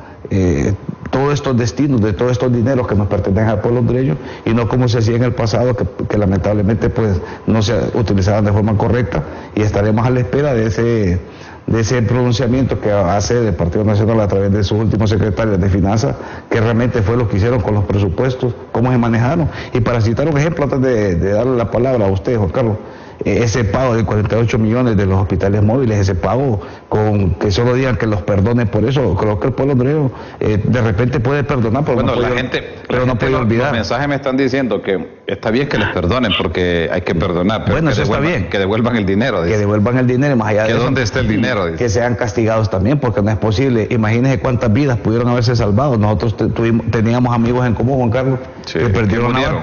todos estos destinos de todos estos dineros que nos pertenecen al pueblo hondureño, y no como se hacía en el pasado, que lamentablemente pues no se utilizaban de forma correcta, y estaremos a la espera de ese pronunciamiento que hace el Partido Nacional a través de sus últimos secretarios de Finanzas, que realmente fue lo que hicieron con los presupuestos, cómo se manejaron. Y para citar un ejemplo, antes de darle la palabra a usted, Juan Carlos, ese pago de 48 millones de los hospitales móviles, ese pago, con que solo digan que los perdonen por eso, creo que el pueblo hondureño de repente puede perdonar, pero bueno, no puede, no puede olvidar. Los mensajes me están diciendo que está bien que les perdonen porque hay que perdonar, pero bueno, eso está bien. Que devuelvan el dinero. Que devuelvan el dinero, más allá de eso, ¿dónde está el dinero? Que sean castigados también, porque no es posible. Imagínense cuántas vidas pudieron haberse salvado. Nosotros teníamos amigos en común, Juan Carlos, sí, que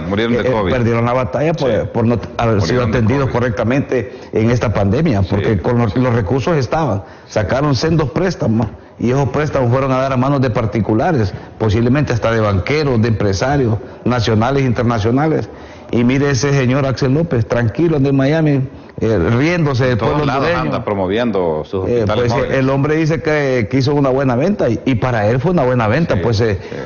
murieron de COVID. Perdieron la batalla por no haber sido atendidos correctamente en esta pandemia, porque con los recursos estaban, sacaron sendos préstamos, y esos préstamos fueron a dar a manos de particulares, posiblemente hasta de banqueros, de empresarios nacionales e internacionales. Y mire ese señor Axel López, tranquilo en Miami, riéndose del pueblo hondureño. Anda promoviendo sus hospitales móviles. El hombre dice que hizo una buena venta, y para él fue una buena venta.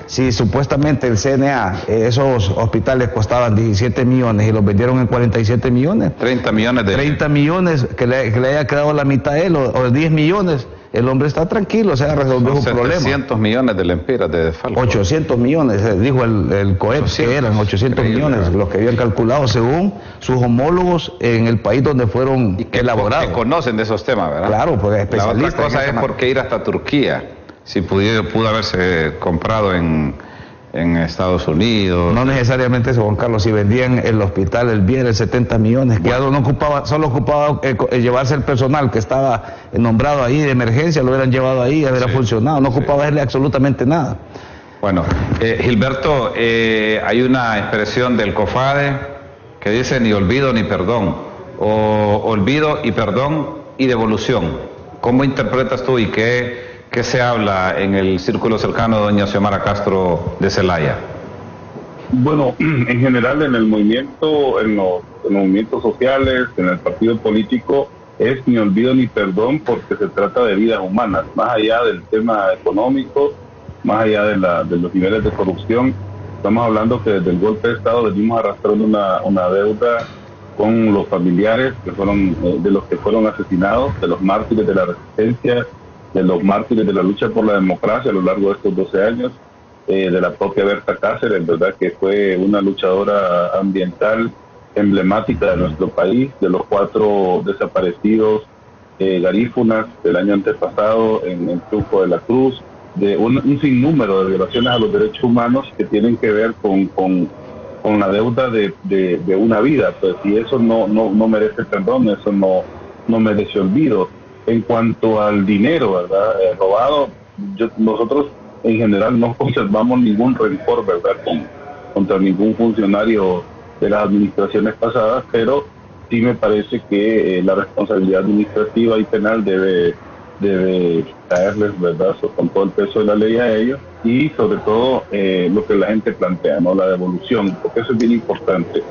Si supuestamente el CNA, esos hospitales costaban 17 millones y los vendieron en 47 millones. 30 millones que le haya quedado la mitad a él, o 10 millones. El hombre está tranquilo, o sea, resolvió su problema. 700 millones de lempiras de desfalco. 800 millones, dijo el COEP, que eran 800 millones, los que habían calculado según sus homólogos en el país donde fueron elaborados. Que conocen de esos temas, ¿verdad? Claro, porque especialistas. La otra cosa es por qué ir hasta Turquía, si pudo haberse comprado en Estados Unidos. No necesariamente eso, Juan Carlos. Si vendían el hospital El Bier, 70 millones, que solo ocupaba llevarse el personal que estaba nombrado ahí de emergencia, lo hubieran llevado ahí y hubiera funcionado. No ocupaba hacerle absolutamente nada. Bueno, Gilberto, hay una expresión del COFADE que dice ni olvido ni perdón, o olvido y perdón y devolución. ¿Cómo interpretas tú y qué se habla en el círculo cercano de doña Xiomara Castro de Zelaya? Bueno, en general en el movimiento, en los movimientos sociales, en el partido político, es ni olvido ni perdón, porque se trata de vidas humanas, más allá del tema económico, más allá de los niveles de corrupción. Estamos hablando que desde el golpe de Estado venimos arrastrando una deuda con los familiares que fueron de los que fueron asesinados, de los mártires de la resistencia, de los mártires de la lucha por la democracia a lo largo de estos 12 años, de la propia Berta Cáceres, verdad, que fue una luchadora ambiental emblemática de nuestro país, de los 4 desaparecidos garífunas del año antepasado en Triunfo de la Cruz, de un sinnúmero de violaciones a los derechos humanos que tienen que ver con la deuda de una vida, pues, y eso no merece perdón, eso no merece olvido. En cuanto al dinero, ¿verdad?, robado, nosotros en general no conservamos ningún rencor, ¿verdad?, contra ningún funcionario de las administraciones pasadas, pero sí me parece que la responsabilidad administrativa y penal debe caerles, ¿verdad?, con todo el peso de la ley a ellos, y sobre todo lo que la gente plantea, ¿no?, la devolución, porque eso es bien importante.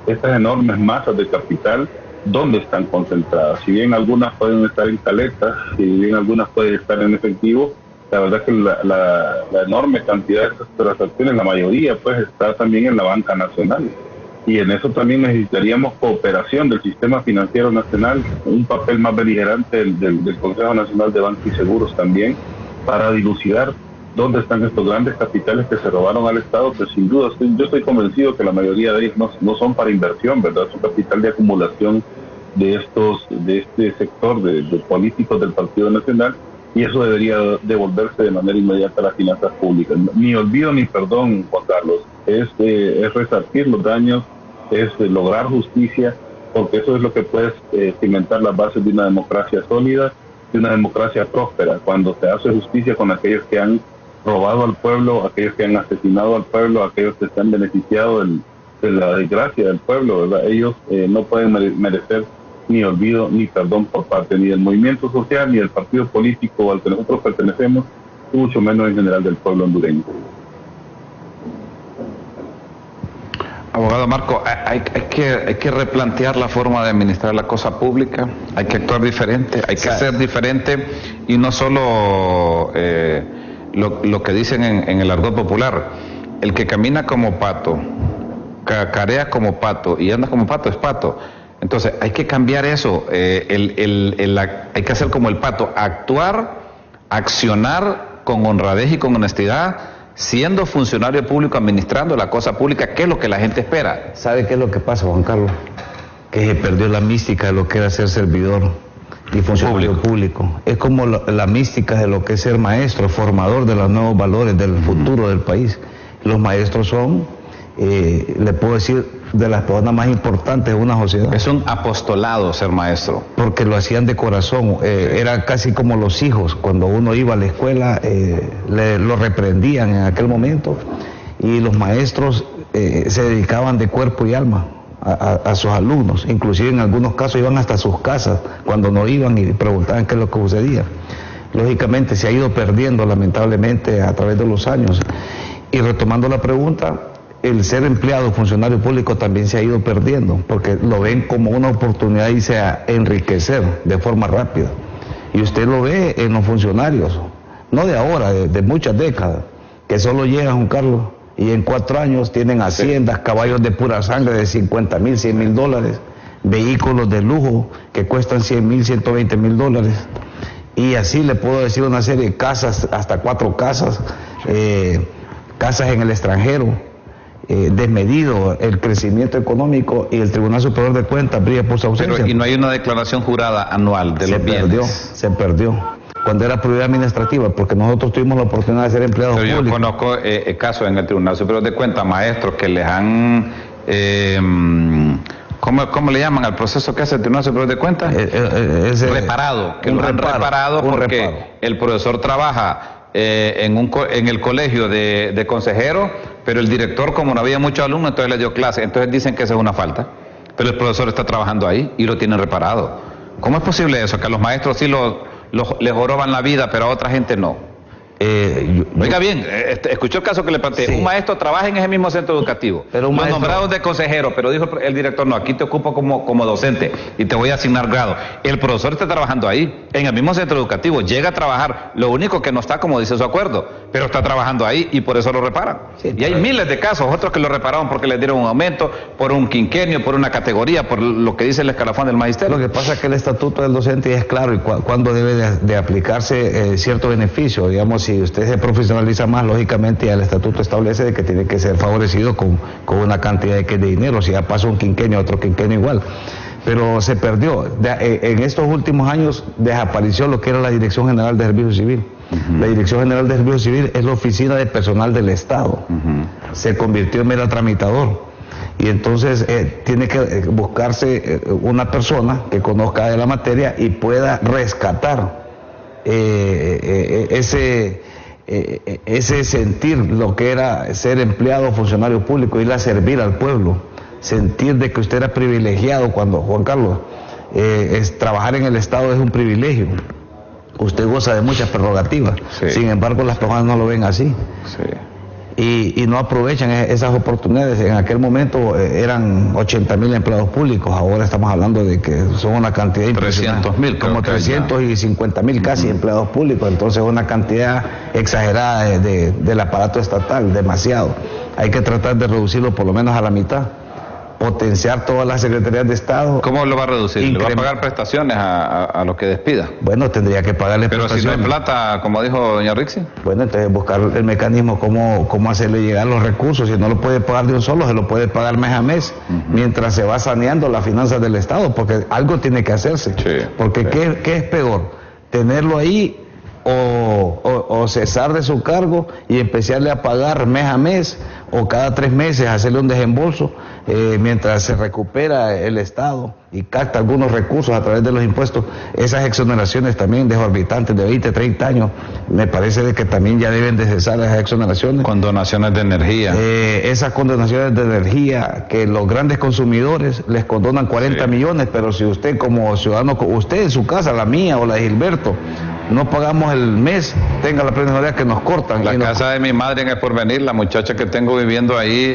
Estas enormes masas de capital, ¿dónde están concentradas? Si bien algunas pueden estar en caletas, si bien algunas pueden estar en efectivo, la verdad es que la enorme cantidad de estas transacciones, la mayoría, pues está también en la banca nacional. Y en eso también necesitaríamos cooperación del sistema financiero nacional, un papel más beligerante del Consejo Nacional de Banca y Seguros también, para dilucidar dónde están estos grandes capitales que se robaron al Estado, que sin duda yo estoy convencido que la mayoría de ellos no son para inversión, ¿verdad? Es un capital de acumulación de este sector de políticos del Partido Nacional, y eso debería devolverse de manera inmediata a las finanzas públicas. Ni olvido ni perdón, Juan Carlos, es resarcir los daños, es lograr justicia, porque eso es lo que puede cimentar las bases de una democracia sólida, de una democracia próspera, cuando se hace justicia con aquellos que han robado al pueblo, aquellos que han asesinado al pueblo, aquellos que se han beneficiado de la desgracia del pueblo, ¿verdad? Ellos no pueden merecer ni olvido ni perdón por parte ni del movimiento social, ni del partido político al que nosotros pertenecemos, y mucho menos en general del pueblo hondureño. Abogado Marco, hay que replantear la forma de administrar la cosa pública, hay que actuar diferente, hay que ser diferente, y no solo lo que dicen en el argot popular, el que camina como pato, cacarea como pato y anda como pato es pato. Entonces hay que cambiar eso, hay que hacer como el pato, actuar, accionar con honradez y con honestidad, siendo funcionario público, administrando la cosa pública, que es lo que la gente espera. ¿Sabe qué es lo que pasa, Juan Carlos? que se perdió la mística de lo que era ser servidor y funcionario público. Es como la mística de lo que es ser maestro, formador de los nuevos valores del futuro del país. Los maestros son, le puedo decir, de las personas más importantes de una sociedad. Es un apostolado ser maestro. Porque lo hacían de corazón, era casi como los hijos. Cuando uno iba a la escuela, lo reprendían en aquel momento, y los maestros se dedicaban de cuerpo y alma a sus alumnos. Inclusive en algunos casos iban hasta sus casas cuando no iban y preguntaban qué es lo que sucedía. Lógicamente se ha ido perdiendo lamentablemente a través de los años. Y retomando la pregunta, el ser empleado, funcionario público también se ha ido perdiendo, porque lo ven como una oportunidad de irse a enriquecer de forma rápida. Y usted lo ve en los funcionarios, no de ahora, de muchas décadas, que solo llegan, Juan Carlos, y en 4 años tienen haciendas, caballos de pura sangre de 50,000, 100,000 dólares, vehículos de lujo que cuestan 100,000, 120,000 dólares. Y así le puedo decir una serie de casas, hasta 4 casas, casas en el extranjero. Desmedido el crecimiento económico, y el Tribunal Superior de Cuentas brilla por su ausencia. Pero, ¿y no hay una declaración jurada anual de los bienes? Se perdió. Cuando era prioridad administrativa, porque nosotros tuvimos la oportunidad de ser empleados públicos. Yo conozco casos en el Tribunal Superior de Cuentas, maestros que les han... ¿Cómo le llaman al proceso que hace el Tribunal Superior de Cuentas? Reparado. Que lo han reparado porque el profesor trabaja en el colegio de consejeros, pero el director, como no había muchos alumnos, entonces le dio clase. Entonces dicen que esa es una falta, pero el profesor está trabajando ahí y lo tienen reparado. ¿Cómo es posible eso? Que a los maestros sí les joroban la vida, pero a otra gente no. Oiga bien, escuchó el caso que le planteé. Sí. Un maestro trabaja en ese mismo centro educativo, pero los nombrados de consejero, pero dijo el director, no, aquí te ocupo como docente y te voy a asignar grado. El profesor está trabajando ahí, en el mismo centro educativo, llega a trabajar, lo único que no está como dice su acuerdo, pero está trabajando ahí y por eso lo reparan. Sí, y hay miles de casos, otros que lo repararon porque les dieron un aumento, por un quinquenio, por una categoría, por lo que dice el escalafón del magisterio. Lo que pasa es que el estatuto del docente es claro y cuándo debe de aplicarse cierto beneficio. Digamos, si usted se profesionaliza más, lógicamente ya el estatuto establece de que tiene que ser favorecido con una cantidad de dinero. Si ya pasó un quinquenio, otro quinquenio igual. Pero se perdió. En estos últimos años desapareció lo que era la Dirección General de Servicio Civil. La Dirección General de Servicio Civil es la oficina de personal del Estado. Se convirtió en mero tramitador. Y entonces tiene que buscarse una persona que conozca de la materia y pueda rescatar ese sentir lo que era ser empleado o funcionario público, ir a servir al pueblo, sentir de que usted era privilegiado cuando, Juan Carlos, trabajar en el Estado es un privilegio. Usted goza de muchas prerrogativas, sí. Sin embargo las personas no lo ven así. Sí. Y no aprovechan esas oportunidades. En aquel momento eran 80,000 empleados públicos, ahora estamos hablando de que son una cantidad impresionante. 300,000. Como 350,000 casi empleados públicos, entonces una cantidad exagerada del aparato estatal, demasiado. Hay que tratar de reducirlo por lo menos a la mitad. Potenciar todas las secretarías de Estado. ¿Cómo lo va a reducir? ¿Le va a pagar prestaciones a los que despida? Bueno, tendría que pagarle prestaciones. Pero si no hay plata, como dijo doña Rixi. Bueno, entonces buscar el mecanismo cómo hacerle llegar los recursos. Si no lo puede pagar de un solo, se lo puede pagar mes a mes, mientras se va saneando las finanzas del Estado, porque algo tiene que hacerse. Sí, porque sí. ¿Qué es peor? ¿Tenerlo ahí o cesar de su cargo y empezarle a pagar mes a mes o cada 3 meses hacerle un desembolso mientras se recupera el Estado y capta algunos recursos a través de los impuestos? Esas exoneraciones también desorbitantes de 20, 30 años, me parece de que también ya deben de cesar esas exoneraciones. Condonaciones de energía. Esas condonaciones de energía que los grandes consumidores les condonan 40 millones, pero si usted como ciudadano, usted en su casa, la mía o la de Gilberto, no pagamos el mes, tenga la plena idea que nos cortan. La casa de mi madre en El Porvenir, la muchacha que tengo viviendo ahí,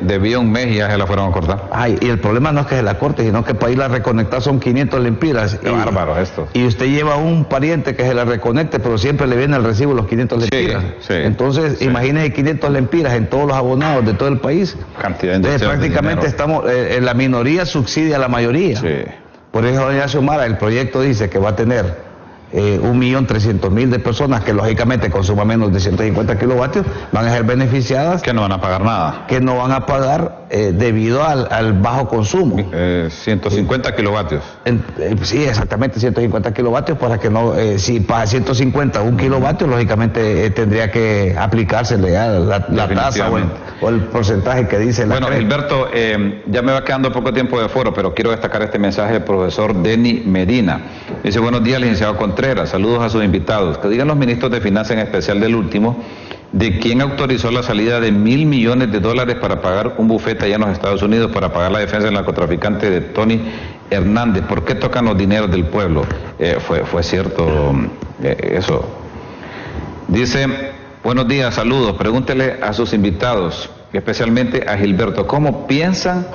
debía un mes y ya se la fueron a cortar. Ay, y el problema no es que se la corte, sino que para ir a reconectar son 500 lempiras. Qué bárbaro esto. Y usted lleva un pariente que se la reconecte, pero siempre le viene el recibo los 500 lempiras. Sí, entonces, imagínese 500 lempiras en todos los abonados de todo el país. Cantidad entonces, prácticamente estamos, la minoría subsidia a la mayoría. Sí. Por eso doña Xiomara, el proyecto dice que va a tener 1.300.000 de personas que lógicamente consuman menos de 150 kilovatios van a ser beneficiadas. Que no van a pagar nada. Que no van a pagar debido al bajo consumo. 150 kilovatios. Sí, exactamente, 150 kilovatios para que no, si para 150 un kilovatio, lógicamente tendría que aplicársele ya la tasa o el porcentaje que dice la Bueno, Gilberto, ya me va quedando poco tiempo de foro, pero quiero destacar este mensaje del profesor Denny Medina. Dice: buenos días, licenciado Contreras, saludos a sus invitados. Que digan los ministros de Finanzas, en especial del último, de quién autorizó la salida de $1.000 millones para pagar un bufete allá en los Estados Unidos para pagar la defensa del narcotraficante de Tony Hernández. ¿Por qué tocan los dineros del pueblo? Fue cierto eso. Dice: buenos días, saludos. Pregúntele a sus invitados, especialmente a Gilberto, ¿cómo piensan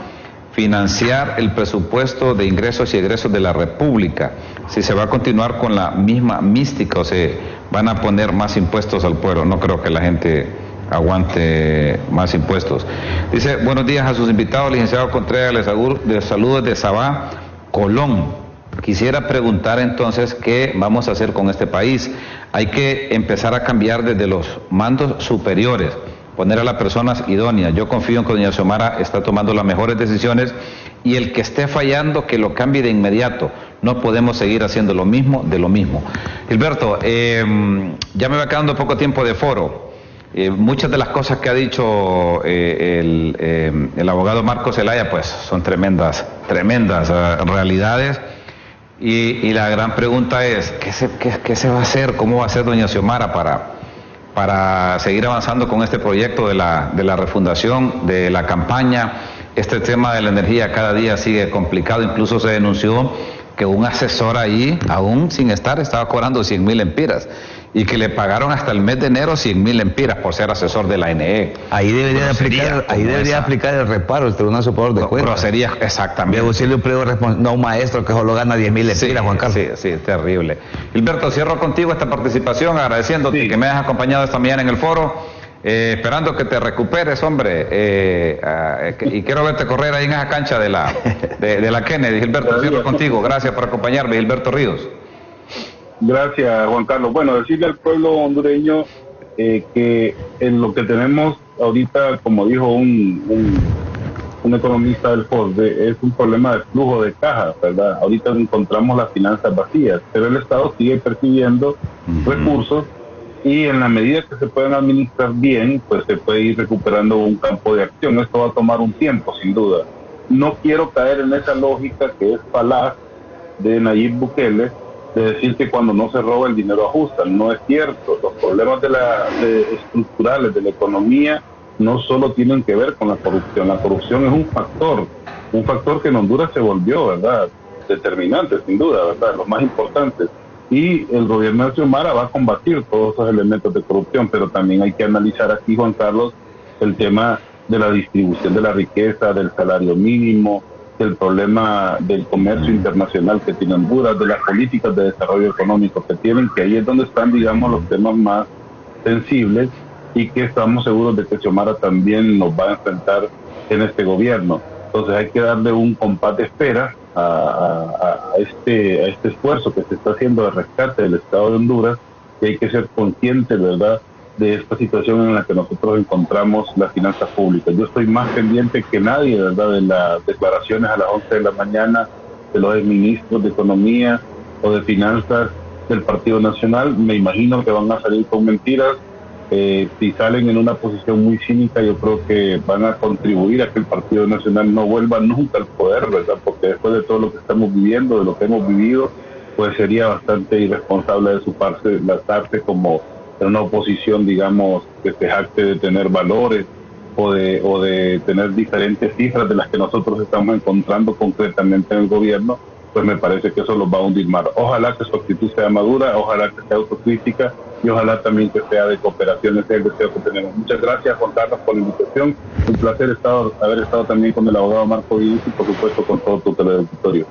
financiar el presupuesto de ingresos y egresos de la República? Si se va a continuar con la misma mística o se van a poner más impuestos al pueblo. No creo que la gente aguante más impuestos. Dice: buenos días a sus invitados, licenciado Contreras, les saludo desde Sabá, Colón. Quisiera preguntar entonces qué vamos a hacer con este país. Hay que empezar a cambiar desde los mandos superiores, poner a las personas idóneas. Yo confío en que doña Xiomara está tomando las mejores decisiones, y el que esté fallando, que lo cambie de inmediato. No podemos seguir haciendo lo mismo de lo mismo. Gilberto, ya me va quedando poco tiempo de foro. Muchas de las cosas que ha dicho el abogado Marco Zelaya, pues son tremendas realidades. Y la gran pregunta es, ¿qué se va a hacer? ¿Cómo va a hacer doña Xiomara para seguir avanzando con este proyecto de la refundación, de la campaña? Este tema de la energía cada día sigue complicado. Incluso se denunció que un asesor ahí, aún sin estar, estaba cobrando 100.000 lempiras, y que le pagaron hasta el mes de enero 100.000 lempiras por ser asesor de la ANE. Ahí debería aplicar el reparo el Tribunal Superior de Cuentas. Grosería, exactamente. De auxilio previo no un maestro que solo gana 10.000 lempiras, Juan Carlos. Sí, terrible. Gilberto, cierro contigo esta participación, agradeciéndote que me hayas acompañado esta mañana en el foro. Esperando que te recuperes, hombre, y quiero verte correr ahí en esa cancha de la Kennedy. Gilberto, cierro contigo. Gracias por acompañarme, Gilberto Ríos. Gracias, Juan Carlos. Bueno, decirle al pueblo hondureño que en lo que tenemos ahorita, como dijo un economista del FOSDE, es un problema de flujo de caja, ¿verdad? Ahorita encontramos las finanzas vacías, pero el Estado sigue percibiendo recursos, y en la medida que se pueden administrar bien, pues se puede ir recuperando un campo de acción. Esto va a tomar un tiempo, sin duda. No quiero caer en esa lógica que es falaz de Nayib Bukele, de decir que cuando no se roba el dinero ajustan. No es cierto. Los problemas estructurales de la economía no solo tienen que ver con la corrupción. La corrupción es un factor que en Honduras se volvió, ¿verdad?, determinante, sin duda, ¿verdad?, los más importantes. Y el gobierno de Xiomara va a combatir todos esos elementos de corrupción, pero también hay que analizar aquí, Juan Carlos, el tema de la distribución de la riqueza, del salario mínimo, del problema del comercio internacional que tiene Honduras, de las políticas de desarrollo económico que tienen, que ahí es donde están, digamos, los temas más sensibles, y que estamos seguros de que Xiomara también nos va a enfrentar en este gobierno. Entonces hay que darle un compás de espera a este esfuerzo que se está haciendo de rescate del Estado de Honduras, y hay que ser conscientes, ¿verdad?, de esta situación en la que nosotros encontramos las finanzas públicas. Yo estoy más pendiente que nadie, ¿verdad?, de las declaraciones a las 11 de la mañana de los ministros de Economía o de Finanzas del Partido Nacional. Me imagino que van a salir con mentiras. Si salen en una posición muy cínica, yo creo que van a contribuir a que el Partido Nacional no vuelva nunca al poder, ¿verdad?, porque después de todo lo que estamos viviendo, de lo que hemos vivido, pues sería bastante irresponsable de su parte lanzarse como en una oposición, digamos, que se jacte de tener valores o de tener diferentes cifras de las que nosotros estamos encontrando concretamente en el gobierno. Pues me parece que eso los va a hundir más. Ojalá que su actitud sea madura, ojalá que sea autocrítica, y ojalá también que sea de cooperación. Ese es el deseo que tenemos. Muchas gracias, Juan Carlos, por la invitación. Un placer haber estado también con el abogado Marco Vidal y, por supuesto, con todo tu teleauditorio.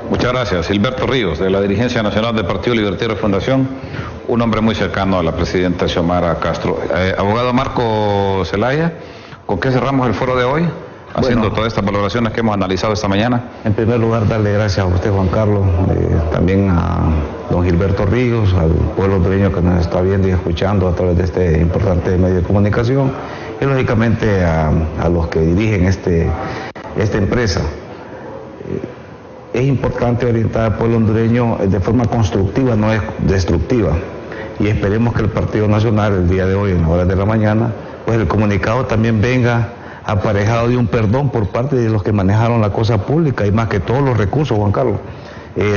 Muchas gracias. Gilberto Ríos, de la Dirigencia Nacional del Partido Libertario de Fundación, un hombre muy cercano a la presidenta Xiomara Castro. Abogado Marco Zelaya, ¿con qué cerramos el foro de hoy? haciendo todas estas valoraciones que hemos analizado esta mañana? En primer lugar, darle gracias a usted, Juan Carlos, también a don Gilberto Ríos, al pueblo hondureño que nos está viendo y escuchando a través de este importante medio de comunicación, y lógicamente a los que dirigen esta empresa. Es importante orientar al pueblo hondureño de forma constructiva, no es destructiva, y esperemos que el Partido Nacional el día de hoy, en horas de la mañana, pues el comunicado también venga aparejado de un perdón por parte de los que manejaron la cosa pública y más que todos los recursos, Juan Carlos.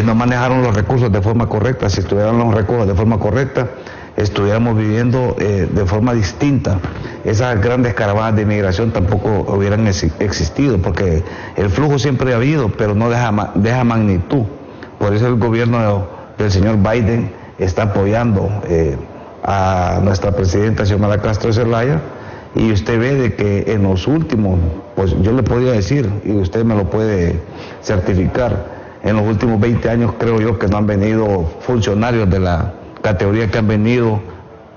No manejaron los recursos de forma correcta. Si estuvieran los recursos de forma correcta, estuviéramos viviendo de forma distinta. Esas grandes caravanas de inmigración tampoco hubieran existido, porque el flujo siempre ha habido, pero no deja magnitud. Por eso el gobierno del señor Biden está apoyando a nuestra presidenta Xiomara Castro Zelaya, y usted ve de que en los últimos, pues yo le podría decir, y usted me lo puede certificar, en los últimos 20 años creo yo que no han venido funcionarios de la categoría que han venido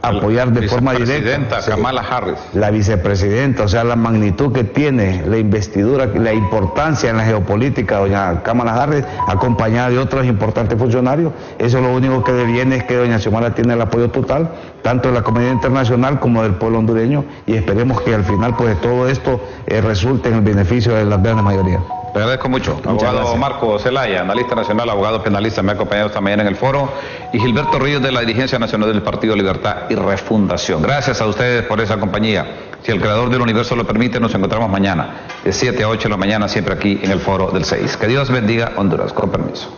a apoyar de forma directa. Vicepresidenta Kamala Harris. La vicepresidenta, o sea, la magnitud que tiene, la investidura, la importancia en la geopolítica, doña Kamala Harris, acompañada de otros importantes funcionarios. Eso lo único que deviene es que doña Xiomara tiene el apoyo total, tanto de la comunidad internacional como del pueblo hondureño, y esperemos que al final pues todo esto resulte en el beneficio de las grandes mayorías. Le agradezco mucho. Abogado Marco Zelaya, analista nacional, abogado penalista, me ha acompañado esta mañana en el foro, y Gilberto Ríos de la dirigencia nacional del Partido Libertad y Refundación. Gracias a ustedes por esa compañía. Si el creador del universo lo permite, nos encontramos mañana de 7 a 8 de la mañana, siempre aquí en el foro del 6. Que Dios bendiga Honduras. Con permiso.